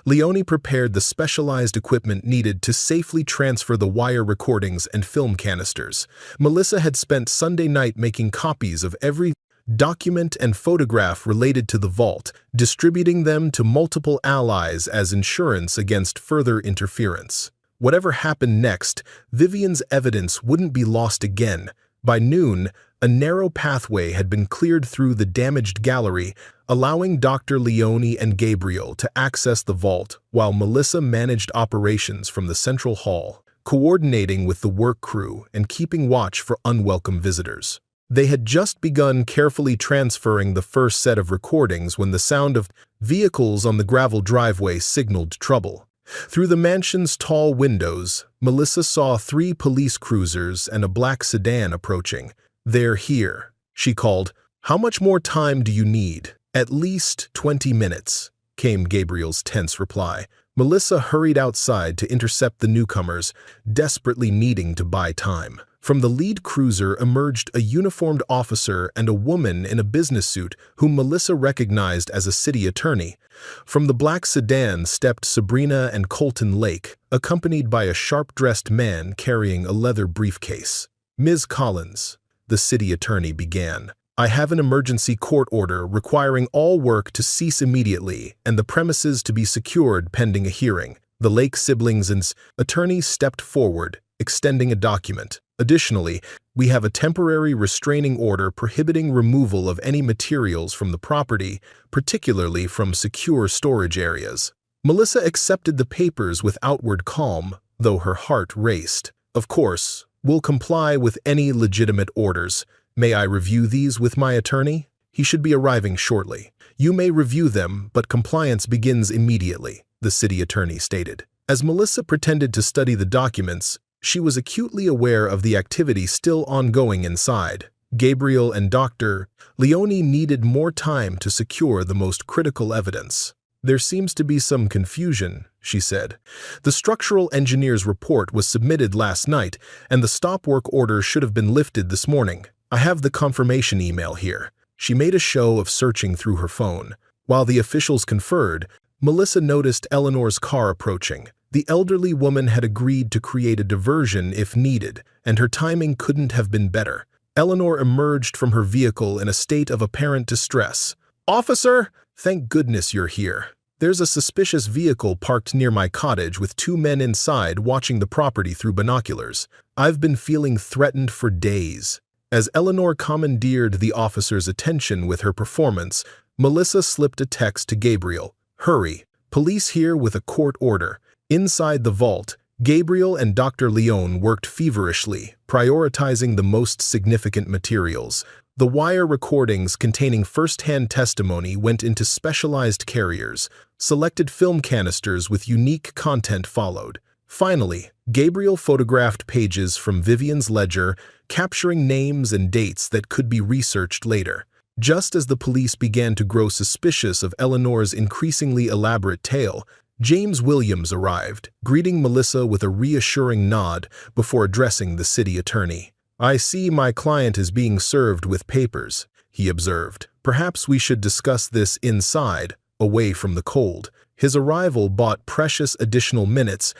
Leone prepared the specialized equipment needed to safely transfer the wire recordings and film canisters. Melissa had spent Sunday night making copies of every document and photograph related to the vault, distributing them to multiple allies as insurance against further interference. Whatever happened next, Vivien's evidence wouldn't be lost again. By noon, a narrow pathway had been cleared through the damaged gallery, allowing Dr. Leone and Gabriel to access the vault while Melissa managed operations from the central hall, coordinating with the work crew and keeping watch for unwelcome visitors. They had just begun carefully transferring the first set of recordings when the sound of vehicles on the gravel driveway signaled trouble. Through the mansion's tall windows, Melissa saw 3 police cruisers and a black sedan approaching. "They're here," she called. "How much more time do you need?" "At least 20 minutes, came Gabriel's tense reply. Melissa hurried outside to intercept the newcomers, desperately needing to buy time. From the lead cruiser emerged a uniformed officer and a woman in a business suit whom Melissa recognized as a city attorney. From the black sedan stepped Sabrina and Colton Lake, accompanied by a sharp-dressed man carrying a leather briefcase. "Ms. Collins," the city attorney began, "I have an emergency court order requiring all work to cease immediately and the premises to be secured pending a hearing." The Lake siblings and attorney stepped forward, extending a document. "Additionally, we have a temporary restraining order prohibiting removal of any materials from the property, particularly from secure storage areas." Melissa accepted the papers with outward calm, though her heart raced. "Of course, we'll comply with any legitimate orders. May I review these with my attorney? He should be arriving shortly." "You may review them, but compliance begins immediately," the city attorney stated. As Melissa pretended to study the documents, she was acutely aware of the activity still ongoing inside. Gabriel and Dr. Leone needed more time to secure the most critical evidence. "There seems to be some confusion," she said. "The structural engineer's report was submitted last night, and the stop work order should have been lifted this morning. I have the confirmation email here." She made a show of searching through her phone. While the officials conferred, Melissa noticed Eleanor's car approaching. The elderly woman had agreed to create a diversion if needed, and her timing couldn't have been better. Eleanor emerged from her vehicle in a state of apparent distress. "Officer, thank goodness you're here. There's a suspicious vehicle parked near my cottage with 2 men inside watching the property through binoculars. I've been feeling threatened for days." As Eleanor commandeered the officer's attention with her performance, Melissa slipped a text to Gabriel. "Hurry, police here with a court order." Inside the vault, Gabriel and Dr. Leone worked feverishly, prioritizing the most significant materials. The wire recordings containing first-hand testimony went into specialized carriers. Selected film canisters with unique content followed. Finally, Gabriel photographed pages from Vivian's ledger, capturing names and dates that could be researched later. Just as the police began to grow suspicious of Eleanor's increasingly elaborate tale, James Williams arrived, greeting Melissa with a reassuring nod before addressing the city attorney. "I see my client is being served with papers," he observed. "Perhaps we should discuss this inside, away from the cold." His arrival bought precious additional minutes.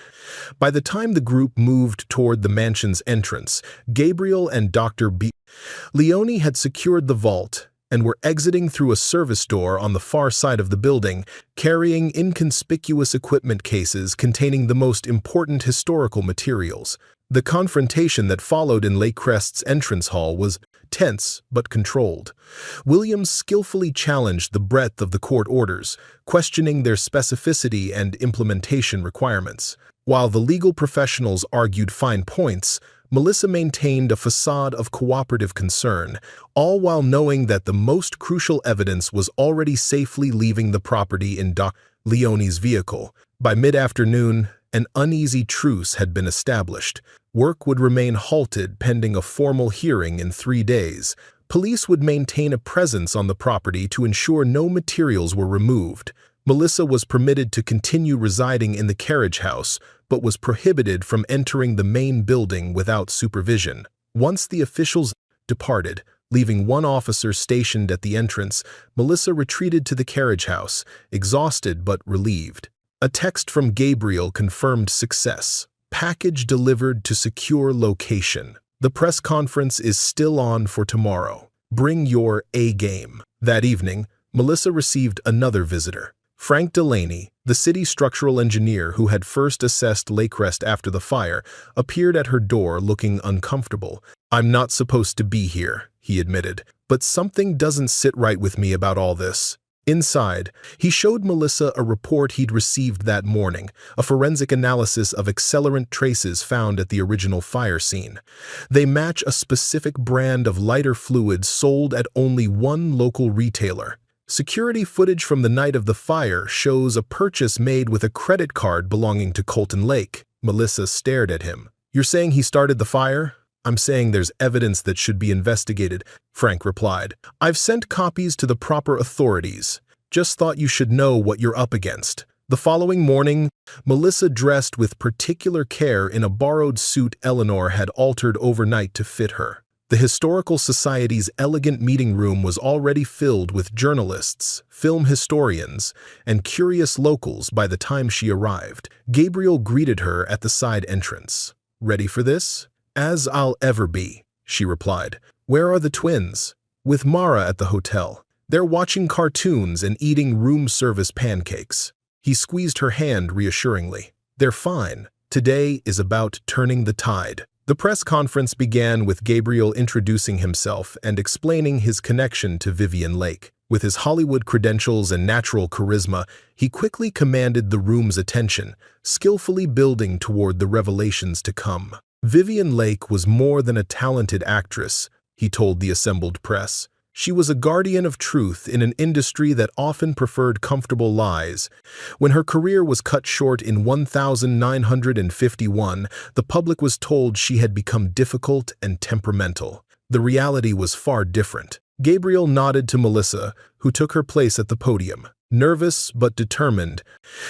By the time the group moved toward the mansion's entrance, Gabriel and Dr. Leone had secured the vault and were exiting through a service door on the far side of the building, carrying inconspicuous equipment cases containing the most important historical materials. The confrontation that followed in Lakecrest's entrance hall was tense but controlled. Williams skillfully challenged the breadth of the court orders, questioning their specificity and implementation requirements. While the legal professionals argued fine points, Melissa maintained a facade of cooperative concern, all while knowing that the most crucial evidence was already safely leaving the property in Dr. Leone's vehicle. By mid-afternoon, an uneasy truce had been established. Work would remain halted pending a formal hearing in 3 days. Police would maintain a presence on the property to ensure no materials were removed. Melissa was permitted to continue residing in the carriage house, but was prohibited from entering the main building without supervision. Once the officials departed, leaving one officer stationed at the entrance, Melissa retreated to the carriage house, exhausted but relieved. A text from Gabriel confirmed success. "Package delivered to secure location. The press conference is still on for tomorrow. Bring your A-game." That evening, Melissa received another visitor. Frank Delaney, the city structural engineer who had first assessed Lakecrest after the fire, appeared at her door looking uncomfortable. "I'm not supposed to be here," he admitted, "but something doesn't sit right with me about all this." Inside, he showed Melissa a report he'd received that morning, a forensic analysis of accelerant traces found at the original fire scene. They match a specific brand of lighter fluid sold at only one local retailer. Security footage from the night of the fire shows a purchase made with a credit card belonging to Colton Lake. Melissa stared at him. "You're saying he started the fire?" "I'm saying there's evidence that should be investigated," Frank replied. "I've sent copies to the proper authorities. Just thought you should know what you're up against." The following morning, Melissa dressed with particular care in a borrowed suit Eleanor had altered overnight to fit her. The Historical Society's elegant meeting room was already filled with journalists, film historians, and curious locals by the time she arrived. Gabriel greeted her at the side entrance. "Ready for this?" "As I'll ever be," she replied. "Where are the twins?" "With Mara at the hotel. They're watching cartoons and eating room service pancakes." He squeezed her hand reassuringly. "They're fine. Today is about turning the tide." The press conference began with Gabriel introducing himself and explaining his connection to Vivian Lake. With his Hollywood credentials and natural charisma, he quickly commanded the room's attention, skillfully building toward the revelations to come. Vivian Lake was more than a talented actress, he told the assembled press. She was a guardian of truth in an industry that often preferred comfortable lies. When her career was cut short in 1951, the public was told she had become difficult and temperamental. The reality was far different. Gabriel nodded to Melissa, who took her place at the podium. Nervous but determined,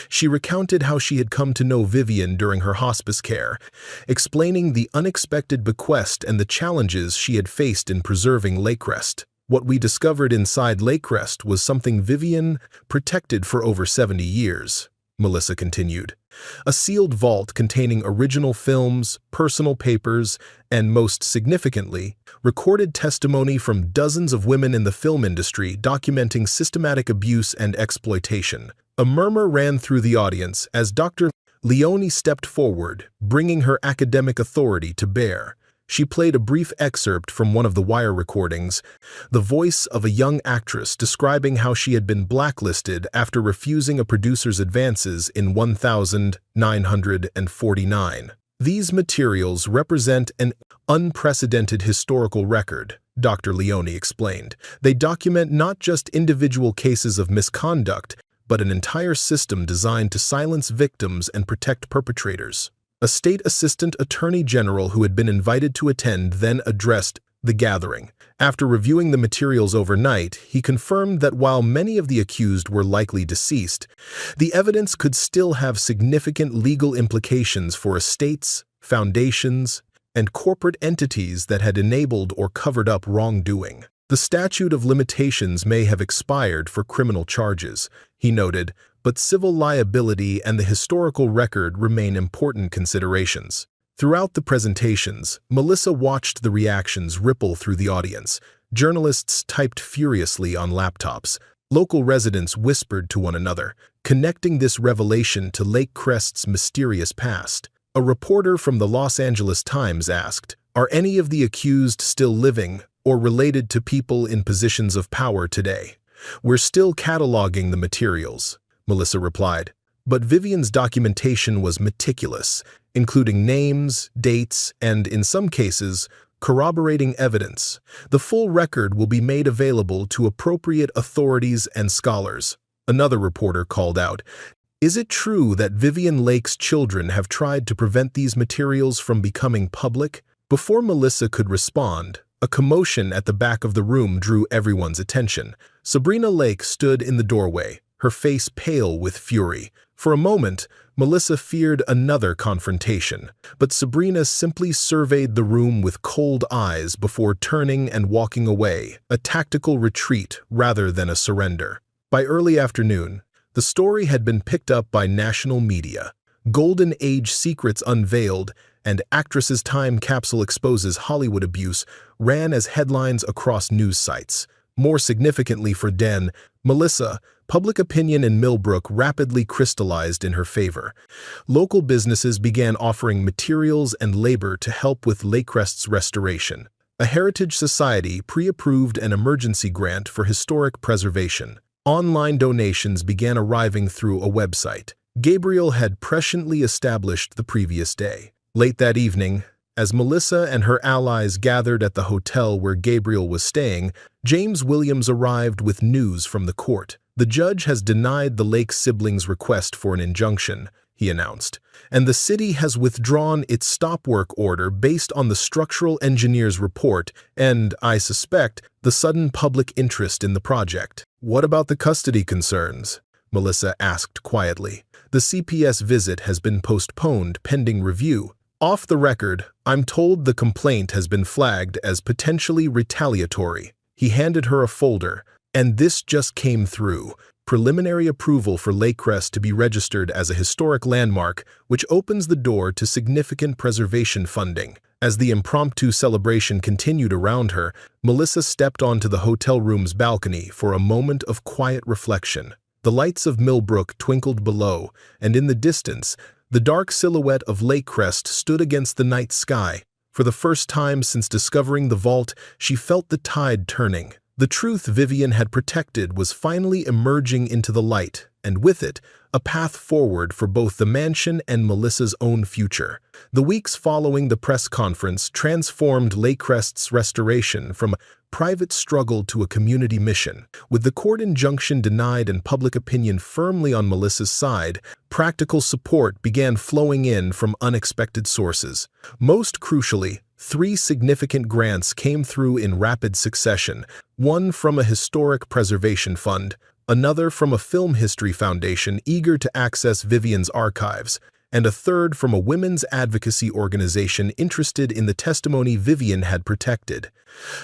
she recounted how she had come to know Vivian during her hospice care, explaining the unexpected bequest and the challenges she had faced in preserving Lakecrest. "What we discovered inside Lakecrest was something Vivian protected for over 70 years, Melissa continued. "A sealed vault containing original films, personal papers, and most significantly, recorded testimony from dozens of women in the film industry documenting systematic abuse and exploitation." A murmur ran through the audience as Dr. Leone stepped forward, bringing her academic authority to bear. She played a brief excerpt from one of the wire recordings, the voice of a young actress describing how she had been blacklisted after refusing a producer's advances in 1949. These materials represent an unprecedented historical record, Dr. Leone explained. They document not just individual cases of misconduct, but an entire system designed to silence victims and protect perpetrators. A state assistant attorney general who had been invited to attend then addressed the gathering. After reviewing the materials overnight, he confirmed that while many of the accused were likely deceased, the evidence could still have significant legal implications for estates, foundations, and corporate entities that had enabled or covered up wrongdoing. The statute of limitations may have expired for criminal charges, he noted, but civil liability and the historical record remain important considerations. Throughout the presentations, Melissa watched the reactions ripple through the audience. Journalists typed furiously on laptops. Local residents whispered to one another, connecting this revelation to Lake Crest's mysterious past. A reporter from the Los Angeles Times asked, "Are any of the accused still living or related to people in positions of power today?" "We're still cataloging the materials," Melissa replied. But Vivian's documentation was meticulous, including names, dates, and, in some cases, corroborating evidence. The full record will be made available to appropriate authorities and scholars. Another reporter called out, "Is it true that Vivian Lake's children have tried to prevent these materials from becoming public?" Before Melissa could respond, a commotion at the back of the room drew everyone's attention. Sabrina Lake stood in the doorway, her face pale with fury. For a moment, Melissa feared another confrontation, but Sabrina simply surveyed the room with cold eyes before turning and walking away, a tactical retreat rather than a surrender. By early afternoon, the story had been picked up by national media. Golden Age Secrets Unveiled and Actress's Time Capsule Exposes Hollywood Abuse ran as headlines across news sites. More significantly for Melissa, public opinion in Millbrook rapidly crystallized in her favor. Local businesses began offering materials and labor to help with Lakecrest's restoration. A Heritage Society pre-approved an emergency grant for historic preservation. Online donations began arriving through a website Gabriel had presciently established the previous day. Late that evening, as Melissa and her allies gathered at the hotel where Gabriel was staying, James Williams arrived with news from the court. "The judge has denied the Lake siblings' request for an injunction," he announced, "and the city has withdrawn its stop work order based on the structural engineer's report and, I suspect, the sudden public interest in the project." "What about the custody concerns?" Melissa asked quietly. "The CPS visit has been postponed pending review. Off the record, I'm told the complaint has been flagged as potentially retaliatory." He handed her a folder, and this just came through. Preliminary approval for Lakecrest to be registered as a historic landmark, which opens the door to significant preservation funding. As the impromptu celebration continued around her, Melissa stepped onto the hotel room's balcony for a moment of quiet reflection. The lights of Millbrook twinkled below, and in the distance, the dark silhouette of Lakecrest stood against the night sky. For the first time since discovering the vault, she felt the tide turning. The truth Vivian had protected was finally emerging into the light, and with it, a path forward for both the mansion and Melissa's own future. The weeks following the press conference transformed Lakecrest's restoration from a private struggle to a community mission. With the court injunction denied and public opinion firmly on Melissa's side, practical support began flowing in from unexpected sources. Most crucially, 3 significant grants came through in rapid succession, one from a historic preservation fund, another from a film history foundation eager to access Vivian's archives, and a third from a women's advocacy organization interested in the testimony Vivian had protected.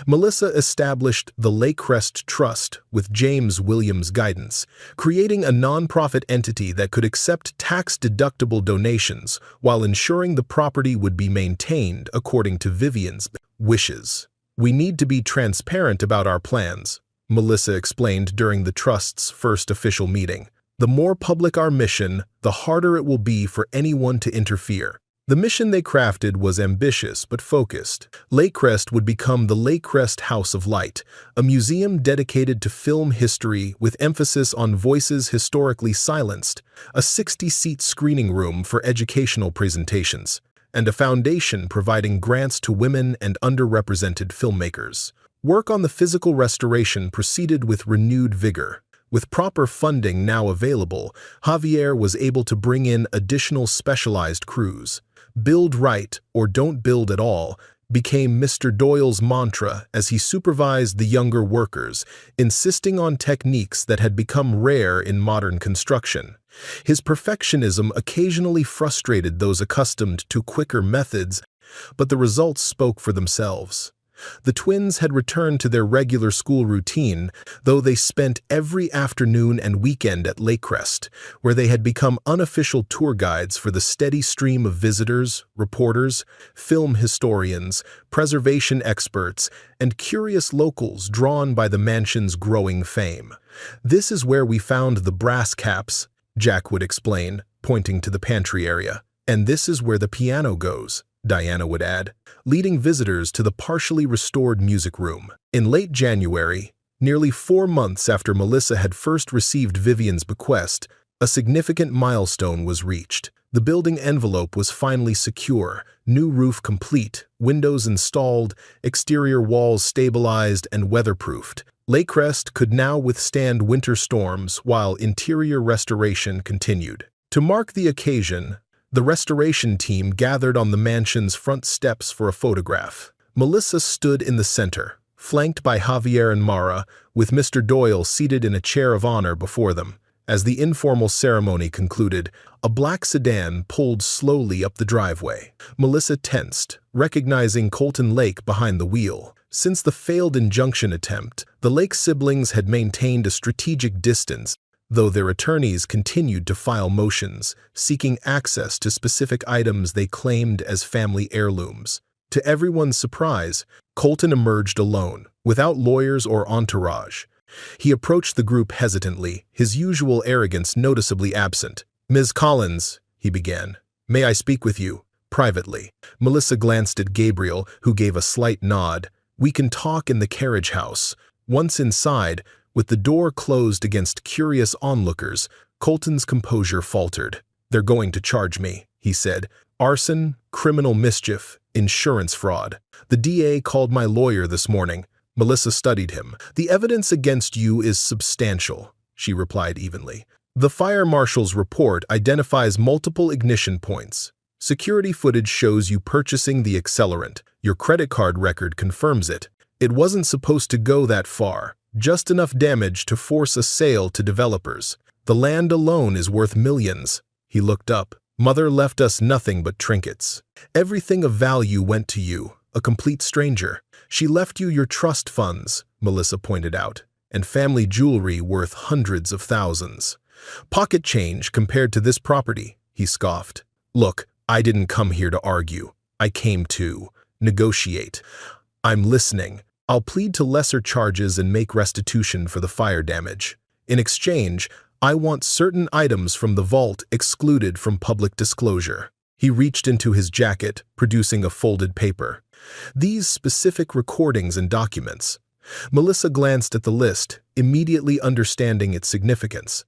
Melissa established the Lakecrest Trust with James Williams' guidance, creating a nonprofit entity that could accept tax-deductible donations while ensuring the property would be maintained according to Vivian's wishes. "We need to be transparent about our plans," Melissa explained during the Trust's first official meeting. "The more public our mission, the harder it will be for anyone to interfere." The mission they crafted was ambitious but focused. Lakecrest would become the Lakecrest House of Light, a museum dedicated to film history with emphasis on voices historically silenced, a 60-seat screening room for educational presentations, and a foundation providing grants to women and underrepresented filmmakers. Work on the physical restoration proceeded with renewed vigor. With proper funding now available, Javier was able to bring in additional specialized crews. Build right or don't build at all became Mr. Doyle's mantra as he supervised the younger workers, insisting on techniques that had become rare in modern construction. His perfectionism occasionally frustrated those accustomed to quicker methods, but the results spoke for themselves. The twins had returned to their regular school routine, though they spent every afternoon and weekend at Lakecrest, where they had become unofficial tour guides for the steady stream of visitors, reporters, film historians, preservation experts, and curious locals drawn by the mansion's growing fame. "This is where we found the brass caps," Jack would explain, pointing to the pantry area. "And this is where the piano goes," Diana would add, leading visitors to the partially restored music room. In late January, nearly 4 months after Melissa had first received Vivian's bequest, a significant milestone was reached. The building envelope was finally secure, new roof complete, windows installed, exterior walls stabilized and weatherproofed. Lakecrest could now withstand winter storms while interior restoration continued. To mark the occasion, the restoration team gathered on the mansion's front steps for a photograph. Melissa stood in the center, flanked by Javier and Mara, with Mr. Doyle seated in a chair of honor before them. As the informal ceremony concluded, a black sedan pulled slowly up the driveway. Melissa tensed, recognizing Colton Lake behind the wheel. Since the failed injunction attempt, the Lake siblings had maintained a strategic distance, though their attorneys continued to file motions, seeking access to specific items they claimed as family heirlooms. To everyone's surprise, Colton emerged alone, without lawyers or entourage. He approached the group hesitantly, his usual arrogance noticeably absent. "Ms. Collins," he began, "may I speak with you, privately?" Melissa glanced at Gabriel, who gave a slight nod. "We can talk in the carriage house." Once inside, with the door closed against curious onlookers, Colton's composure faltered. "They're going to charge me," he said. "Arson, criminal mischief, insurance fraud. The DA called my lawyer this morning." Melissa studied him. "The evidence against you is substantial," she replied evenly. "The fire marshal's report identifies multiple ignition points. Security footage shows you purchasing the accelerant. Your credit card record confirms it. It wasn't supposed to go that far. Just enough damage to force a sale to developers. The land alone is worth millions." He looked up. "Mother left us nothing but trinkets. Everything of value went to you, a complete stranger. She left you your trust funds," Melissa pointed out, "and family jewelry worth hundreds of thousands. Pocket change compared to this property," he scoffed. "Look, I didn't come here to argue. I came to negotiate. I'm listening. I'll plead to lesser charges and make restitution for the fire damage. In exchange, I want certain items from the vault excluded from public disclosure." He reached into his jacket, producing a folded paper. "These specific recordings and documents." Melissa glanced at the list, immediately understanding its significance.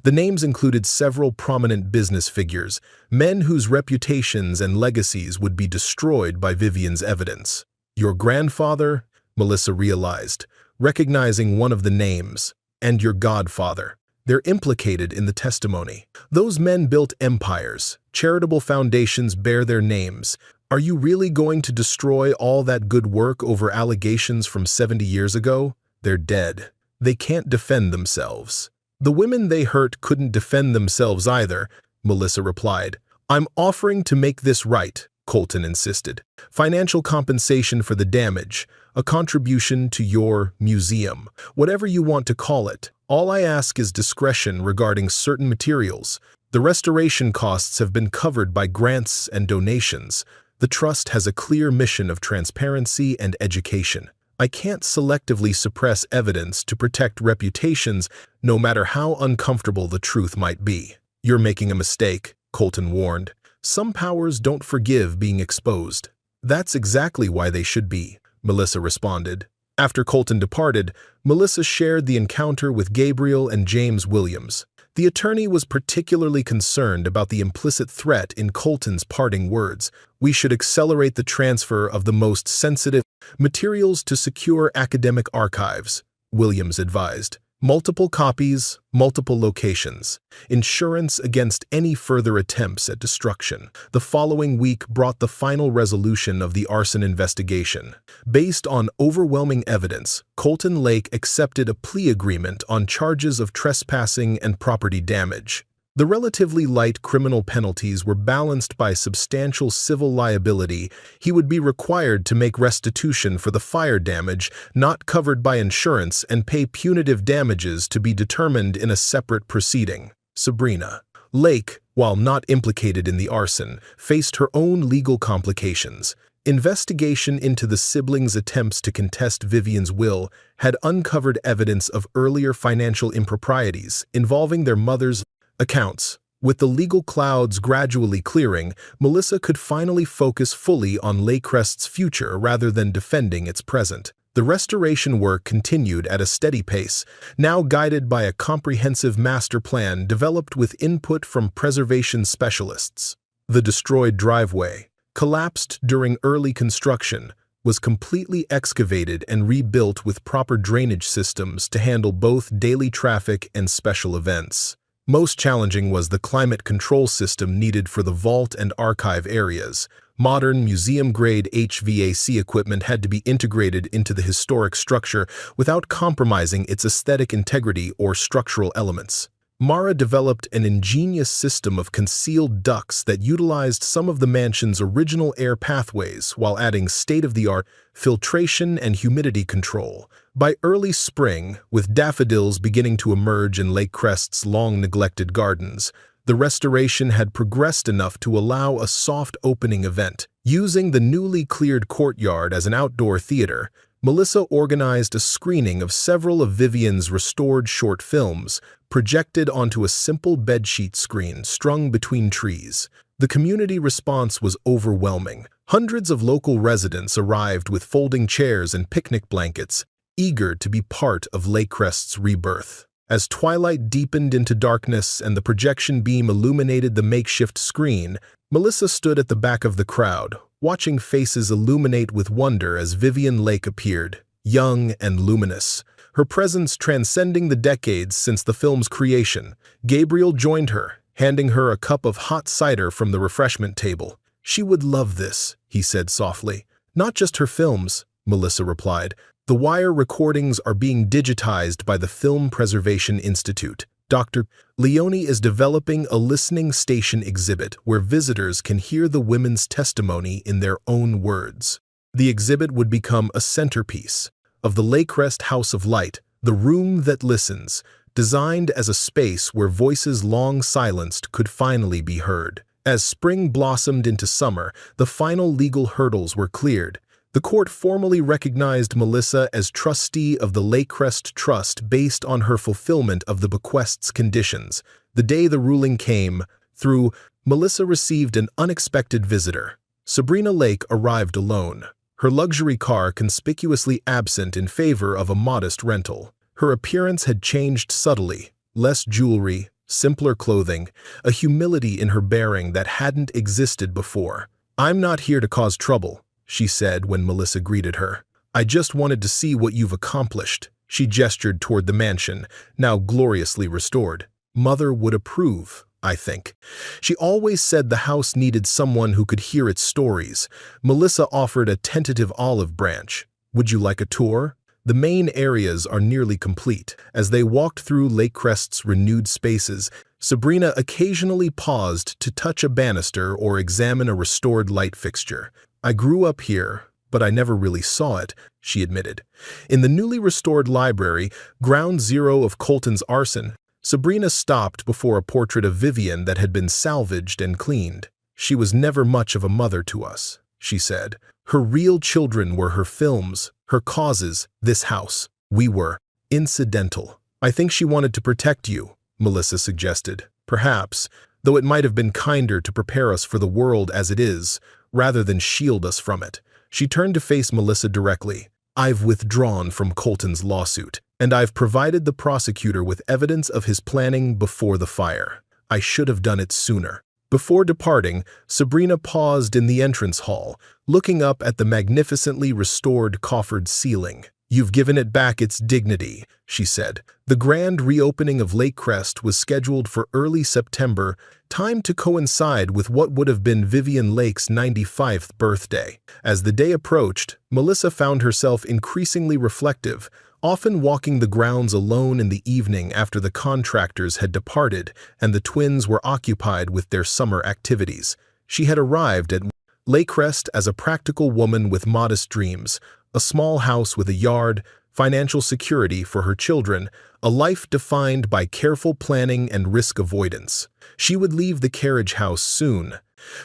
The names included several prominent business figures, men whose reputations and legacies would be destroyed by Vivian's evidence. "Your grandfather," Melissa realized, recognizing one of the names, "and your godfather. They're implicated in the testimony. Those men built empires. Charitable foundations bear their names. Are you really going to destroy all that good work over allegations from 70 years ago? They're dead. They can't defend themselves." "The women they hurt couldn't defend themselves either," Melissa replied. "I'm offering to make this right," Colton insisted. "Financial compensation for the damage, a contribution to your museum, whatever you want to call it. All I ask is discretion regarding certain materials. The restoration costs have been covered by grants and donations. The trust has a clear mission of transparency and education. I can't selectively suppress evidence to protect reputations, no matter how uncomfortable the truth might be." "You're making a mistake," Colton warned. Some powers don't forgive being exposed. That's exactly why they should be, Melissa responded. After Colton departed, Melissa shared the encounter with Gabriel and James Williams. The attorney was particularly concerned about the implicit threat in Colton's parting words. "We should accelerate the transfer of the most sensitive materials to secure academic archives," Williams advised. "Multiple copies, multiple locations. Insurance against any further attempts at destruction." The following week brought the final resolution of the arson investigation. Based on overwhelming evidence, Colton Lake accepted a plea agreement on charges of trespassing and property damage. The relatively light criminal penalties were balanced by substantial civil liability. He would be required to make restitution for the fire damage not covered by insurance and pay punitive damages to be determined in a separate proceeding. Sabrina Lake, while not implicated in the arson, faced her own legal complications. Investigation into the siblings' attempts to contest Vivian's will had uncovered evidence of earlier financial improprieties involving their mother's accounts. With the legal clouds gradually clearing, Melissa could finally focus fully on Lakecrest's future rather than defending its present. The restoration work continued at a steady pace, now guided by a comprehensive master plan developed with input from preservation specialists. The destroyed driveway, collapsed during early construction, was completely excavated and rebuilt with proper drainage systems to handle both daily traffic and special events. Most challenging was the climate control system needed for the vault and archive areas. Modern museum-grade HVAC equipment had to be integrated into the historic structure without compromising its aesthetic integrity or structural elements. Mara developed an ingenious system of concealed ducts that utilized some of the mansion's original air pathways while adding state-of-the-art filtration and humidity control. By early spring, with daffodils beginning to emerge in Lakecrest's long-neglected gardens, the restoration had progressed enough to allow a soft opening event. Using the newly cleared courtyard as an outdoor theater, Melissa organized a screening of several of Vivian's restored short films, projected onto a simple bedsheet screen strung between trees. The community response was overwhelming. Hundreds of local residents arrived with folding chairs and picnic blankets, eager to be part of Lakecrest's rebirth. As twilight deepened into darkness and the projection beam illuminated the makeshift screen, Melissa stood at the back of the crowd, watching faces illuminate with wonder as Vivian Lake appeared, young and luminous, her presence transcending the decades since the film's creation. Gabriel joined her, handing her a cup of hot cider from the refreshment table. "She would love this," he said softly. "Not just her films," Melissa replied. "The wire recordings are being digitized by the Film Preservation Institute. Dr. Leone is developing a listening station exhibit where visitors can hear the women's testimony in their own words. The exhibit would become a centerpiece of the Lakecrest House of Light, the room that listens, designed as a space where voices long silenced could finally be heard. As spring blossomed into summer, the final legal hurdles were cleared. The court formally recognized Melissa as trustee of the Lakecrest Trust based on her fulfillment of the bequest's conditions. The day the ruling came through, Melissa received an unexpected visitor. Sabrina Lake arrived alone, her luxury car conspicuously absent in favor of a modest rental. Her appearance had changed subtly, less jewelry, simpler clothing, a humility in her bearing that hadn't existed before. "I'm not here to cause trouble," she said when Melissa greeted her. "I just wanted to see what you've accomplished." She gestured toward the mansion, now gloriously restored. "Mother would approve, I think. She always said the house needed someone who could hear its stories." Melissa offered a tentative olive branch. "Would you like a tour?" The main areas are nearly complete. As they walked through Lakecrest's renewed spaces, Sabrina occasionally paused to touch a banister or examine a restored light fixture. "I grew up here, but I never really saw it," she admitted. In the newly restored library, ground zero of Colton's arson, Sabrina stopped before a portrait of Vivian that had been salvaged and cleaned. "She was never much of a mother to us," she said. "Her real children were her films, her causes, this house. We were incidental." "I think she wanted to protect you," Melissa suggested. "Perhaps, though it might have been kinder to prepare us for the world as it is, rather than shield us from it. She turned to face Melissa directly. I've withdrawn from Colton's lawsuit, and I've provided the prosecutor with evidence of his planning before the fire. I should have done it sooner. Before departing, Sabrina paused in the entrance hall, looking up at the magnificently restored coffered ceiling. You've given it back its dignity, she said. The grand reopening of Lake Crest was scheduled for early September, timed to coincide with what would have been Vivian Lake's 95th birthday. As the day approached, Melissa found herself increasingly reflective, often walking the grounds alone in the evening after the contractors had departed and the twins were occupied with their summer activities. She had arrived at Lake Crest as a practical woman with modest dreams, a small house with a yard, financial security for her children, a life defined by careful planning and risk avoidance. She would leave the carriage house soon,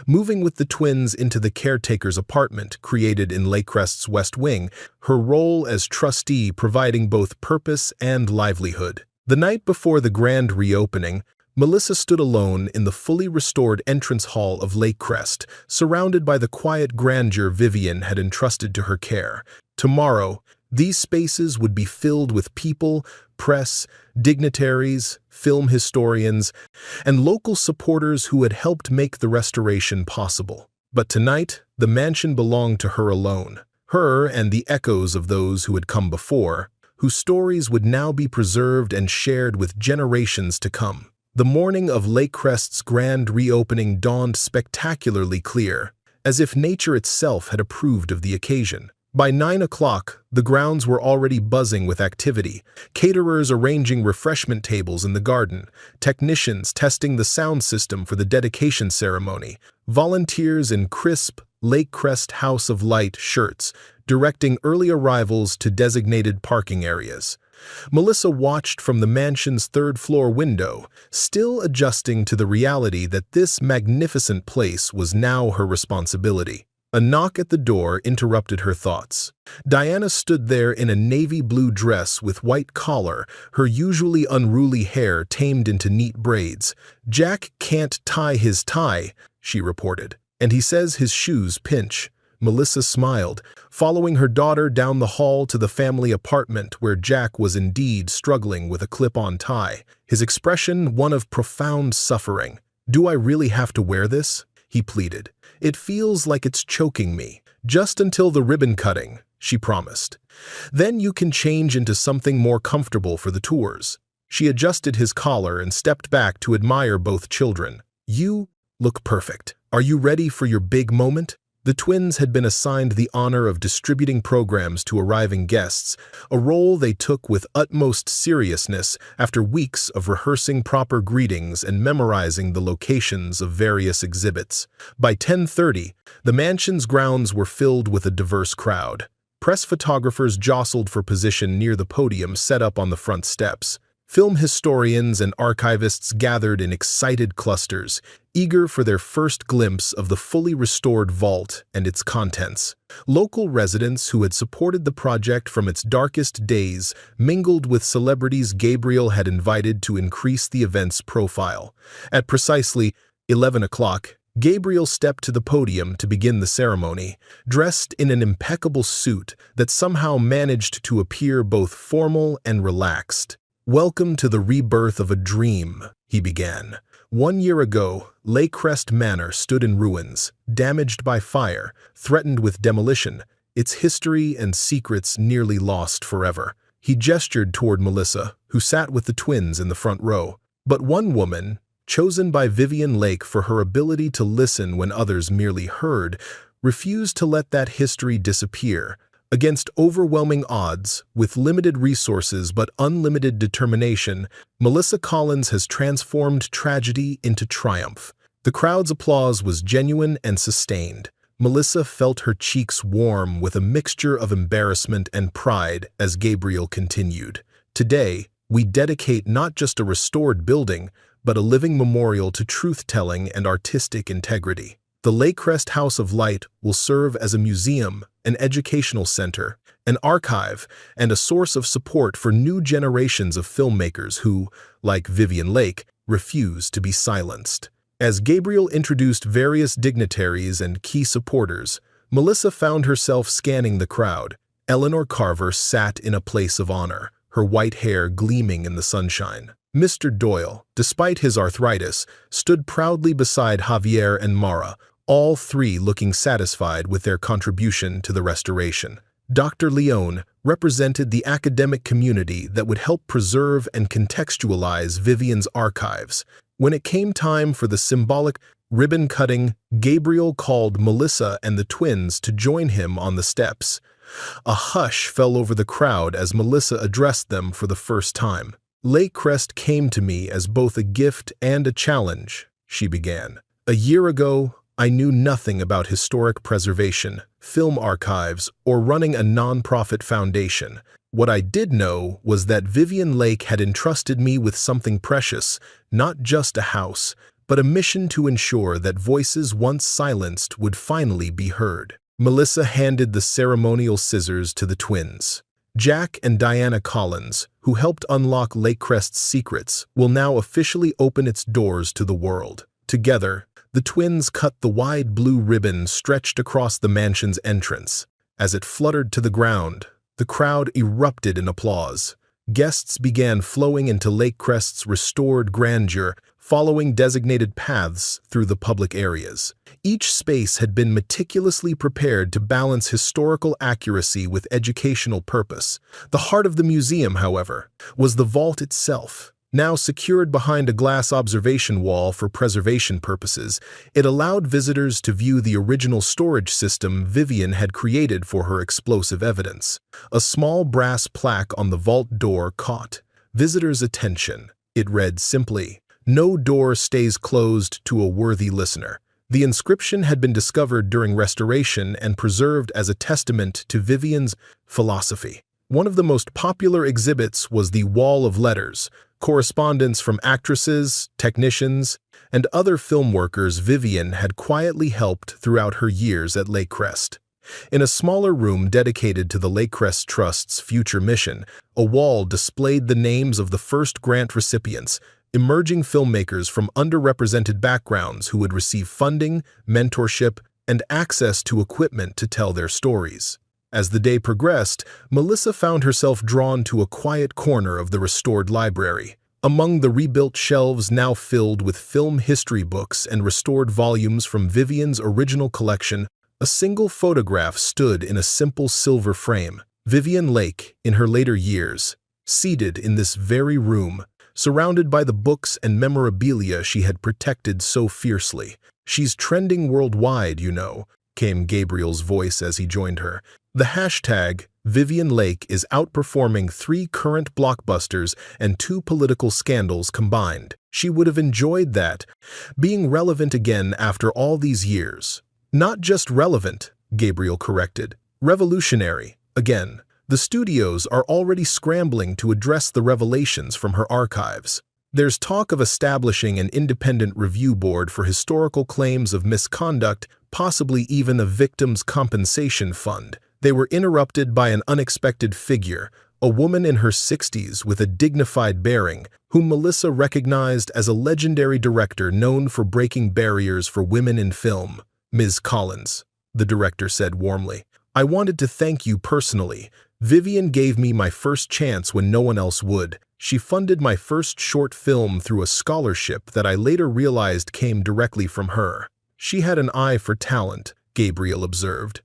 moving with the twins into the caretaker's apartment created in Lake Crest's West Wing, her role as trustee providing both purpose and livelihood. The night before the grand reopening, Melissa stood alone in the fully restored entrance hall of Lake Crest, surrounded by the quiet grandeur Vivian had entrusted to her care. Tomorrow, these spaces would be filled with people, press, dignitaries, film historians, and local supporters who had helped make the restoration possible. But tonight, the mansion belonged to her alone, her and the echoes of those who had come before, whose stories would now be preserved and shared with generations to come. The morning of Lake Crest's grand reopening dawned spectacularly clear, as if nature itself had approved of the occasion. By 9 o'clock, the grounds were already buzzing with activity, caterers arranging refreshment tables in the garden, technicians testing the sound system for the dedication ceremony, volunteers in crisp Lake Crest House of Light shirts, directing early arrivals to designated parking areas. Melissa watched from the mansion's third-floor window, still adjusting to the reality that this magnificent place was now her responsibility. A knock at the door interrupted her thoughts. Diana stood there in a navy blue dress with white collar, her usually unruly hair tamed into neat braids. "Jack can't tie his tie," she reported, "and he says his shoes pinch." Melissa smiled, following her daughter down the hall to the family apartment where Jack was indeed struggling with a clip-on tie, his expression one of profound suffering. "Do I really have to wear this?" he pleaded. "It feels like it's choking me." "Just until the ribbon cutting," she promised. "Then you can change into something more comfortable for the tours." She adjusted his collar and stepped back to admire both children. "You look perfect. Are you ready for your big moment?" The twins had been assigned the honor of distributing programs to arriving guests, a role they took with utmost seriousness after weeks of rehearsing proper greetings and memorizing the locations of various exhibits. By 10:30, the mansion's grounds were filled with a diverse crowd. Press photographers jostled for position near the podium set up on the front steps. Film historians and archivists gathered in excited clusters, eager for their first glimpse of the fully restored vault and its contents. Local residents who had supported the project from its darkest days mingled with celebrities Gabriel had invited to increase the event's profile. At precisely 11 o'clock, Gabriel stepped to the podium to begin the ceremony, dressed in an impeccable suit that somehow managed to appear both formal and relaxed. "Welcome to the rebirth of a dream," he began. "1 year ago, Lake Crest Manor stood in ruins, damaged by fire, threatened with demolition, its history and secrets nearly lost forever." He gestured toward Melissa, who sat with the twins in the front row. But one woman, chosen by Vivian Lake for her ability to listen when others merely heard, refused to let that history disappear. Against overwhelming odds, with limited resources but unlimited determination, Melissa Collins has transformed tragedy into triumph. The crowd's applause was genuine and sustained. Melissa felt her cheeks warm with a mixture of embarrassment and pride as Gabriel continued. "Today, we dedicate not just a restored building, but a living memorial to truth-telling and artistic integrity. The Lake Crest House of Light will serve as a museum, an educational center, an archive, and a source of support for new generations of filmmakers who, like Vivian Lake, refuse to be silenced." As Gabriel introduced various dignitaries and key supporters, Melissa found herself scanning the crowd. Eleanor Carver sat in a place of honor, her white hair gleaming in the sunshine. Mr. Doyle, despite his arthritis, stood proudly beside Javier and Mara, all three looking satisfied with their contribution to the restoration. Dr. Leone represented the academic community that would help preserve and contextualize Vivian's archives. When it came time for the symbolic ribbon cutting, Gabriel called Melissa and the twins to join him on the steps. A hush fell over the crowd as Melissa addressed them for the first time. "Lake Crest came to me as both a gift and a challenge," she began. "A year ago, I knew nothing about historic preservation, film archives, or running a nonprofit foundation. What I did know was that Vivian Lake had entrusted me with something precious, not just a house, but a mission to ensure that voices once silenced would finally be heard." Melissa handed the ceremonial scissors to the twins. Jack and Diana Collins, who helped unlock Lake Crest's secrets, will now officially open its doors to the world. Together, the twins cut the wide blue ribbon stretched across the mansion's entrance. As it fluttered to the ground, the crowd erupted in applause. Guests began flowing into Lake Crest's restored grandeur, following designated paths through the public areas. Each space had been meticulously prepared to balance historical accuracy with educational purpose. The heart of the museum, however, was the vault itself. Now secured behind a glass observation wall for preservation purposes, it allowed visitors to view the original storage system Vivian had created for her explosive evidence. A small brass plaque on the vault door caught visitors' attention. It read simply, "No door stays closed to a worthy listener." The inscription had been discovered during restoration and preserved as a testament to Vivian's philosophy. One of the most popular exhibits was the Wall of Letters, correspondence from actresses, technicians, and other film workers Vivian had quietly helped throughout her years at Lake Crest. In a smaller room dedicated to the Lake Crest Trust's future mission, a wall displayed the names of the first grant recipients, emerging filmmakers from underrepresented backgrounds who would receive funding, mentorship, and access to equipment to tell their stories. As the day progressed, Melissa found herself drawn to a quiet corner of the restored library. Among the rebuilt shelves now filled with film history books and restored volumes from Vivian's original collection, a single photograph stood in a simple silver frame. Vivian Lake, in her later years, seated in this very room, surrounded by the books and memorabilia she had protected so fiercely. "She's trending worldwide, you know," came Gabriel's voice as he joined her. "The hashtag Vivian Lake is outperforming 3 current blockbusters and 2 political scandals combined. She would have enjoyed that, being relevant again after all these years." "Not just relevant," Gabriel corrected. "Revolutionary, again." The studios are already scrambling to address the revelations from her archives. There's talk of establishing an independent review board for historical claims of misconduct, possibly even a victims' compensation fund. They were interrupted by an unexpected figure, a woman in her 60s with a dignified bearing, whom Melissa recognized as a legendary director known for breaking barriers for women in film. "Ms. Collins," the director said warmly, "I wanted to thank you personally. Vivian gave me my first chance when no one else would. She funded my first short film through a scholarship that I later realized came directly from her." "She had an eye for talent," Gabriel observed.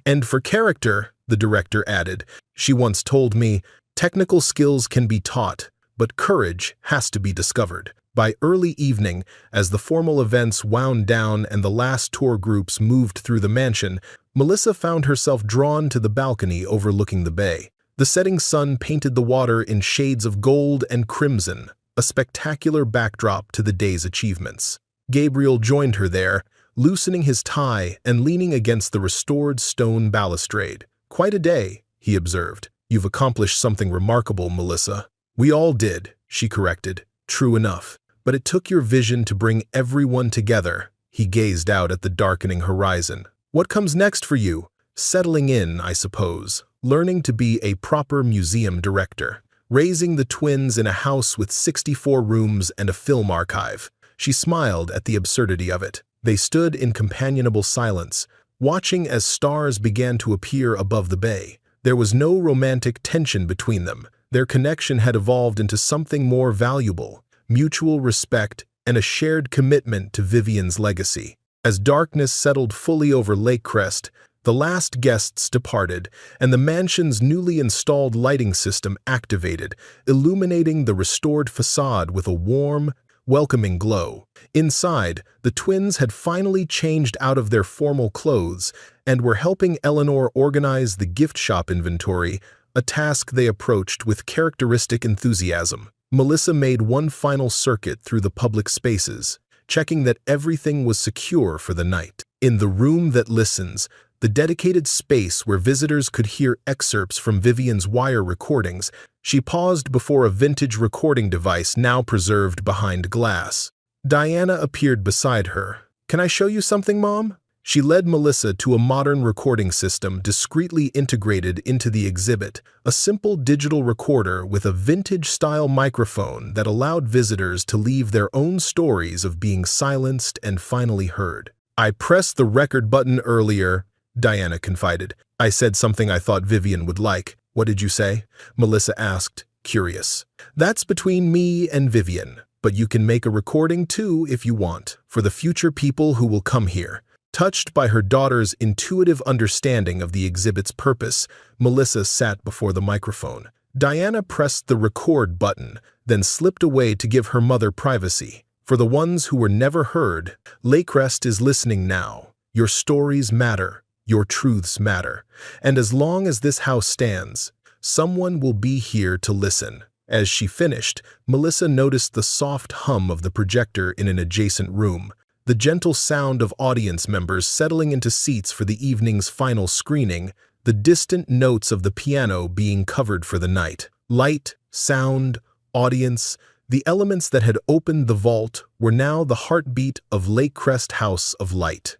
"And for character," the director added. "She once told me, technical skills can be taught, but courage has to be discovered." By early evening, as the formal events wound down and the last tour groups moved through the mansion, Melissa found herself drawn to the balcony overlooking the bay. The setting sun painted the water in shades of gold and crimson, a spectacular backdrop to the day's achievements. Gabriel joined her there, loosening his tie and leaning against the restored stone balustrade. "Quite a day," he observed. "You've accomplished something remarkable, Melissa." "We all did," she corrected. "True enough. But it took your vision to bring everyone together." He gazed out at the darkening horizon. "What comes next for you?" "Settling in, I suppose. Learning to be a proper museum director. Raising the twins in a house with 64 rooms and a film archive." She smiled at the absurdity of it. They stood in companionable silence, watching as stars began to appear above the bay. There was no romantic tension between them. Their connection had evolved into something more valuable, mutual respect and a shared commitment to Vivian's legacy. As darkness settled fully over Lake Crest, the last guests departed, and the mansion's newly installed lighting system activated, illuminating the restored facade with a warm, welcoming glow. Inside, the twins had finally changed out of their formal clothes and were helping Eleanor organize the gift shop inventory, a task they approached with characteristic enthusiasm. Melissa made one final circuit through the public spaces, checking that everything was secure for the night. In the room that listens, the dedicated space where visitors could hear excerpts from Vivian's wire recordings, she paused before a vintage recording device now preserved behind glass. Diana appeared beside her. "Can I show you something, Mom?" She led Melissa to a modern recording system discreetly integrated into the exhibit, a simple digital recorder with a vintage-style microphone that allowed visitors to leave their own stories of being silenced and finally heard. "I pressed the record button earlier," Diana confided. "I said something I thought Vivian would like." "What did you say?" Melissa asked, curious. "That's between me and Vivian, but you can make a recording too if you want, for the future people who will come here." Touched by her daughter's intuitive understanding of the exhibit's purpose, Melissa sat before the microphone. Diana pressed the record button, then slipped away to give her mother privacy. "For the ones who were never heard, Lake Crest is listening now. Your stories matter. Your truths matter. And as long as this house stands, someone will be here to listen." As she finished, Melissa noticed the soft hum of the projector in an adjacent room, the gentle sound of audience members settling into seats for the evening's final screening, the distant notes of the piano being covered for the night. Light, sound, audience, the elements that had opened the vault were now the heartbeat of Lake Crest House of Light.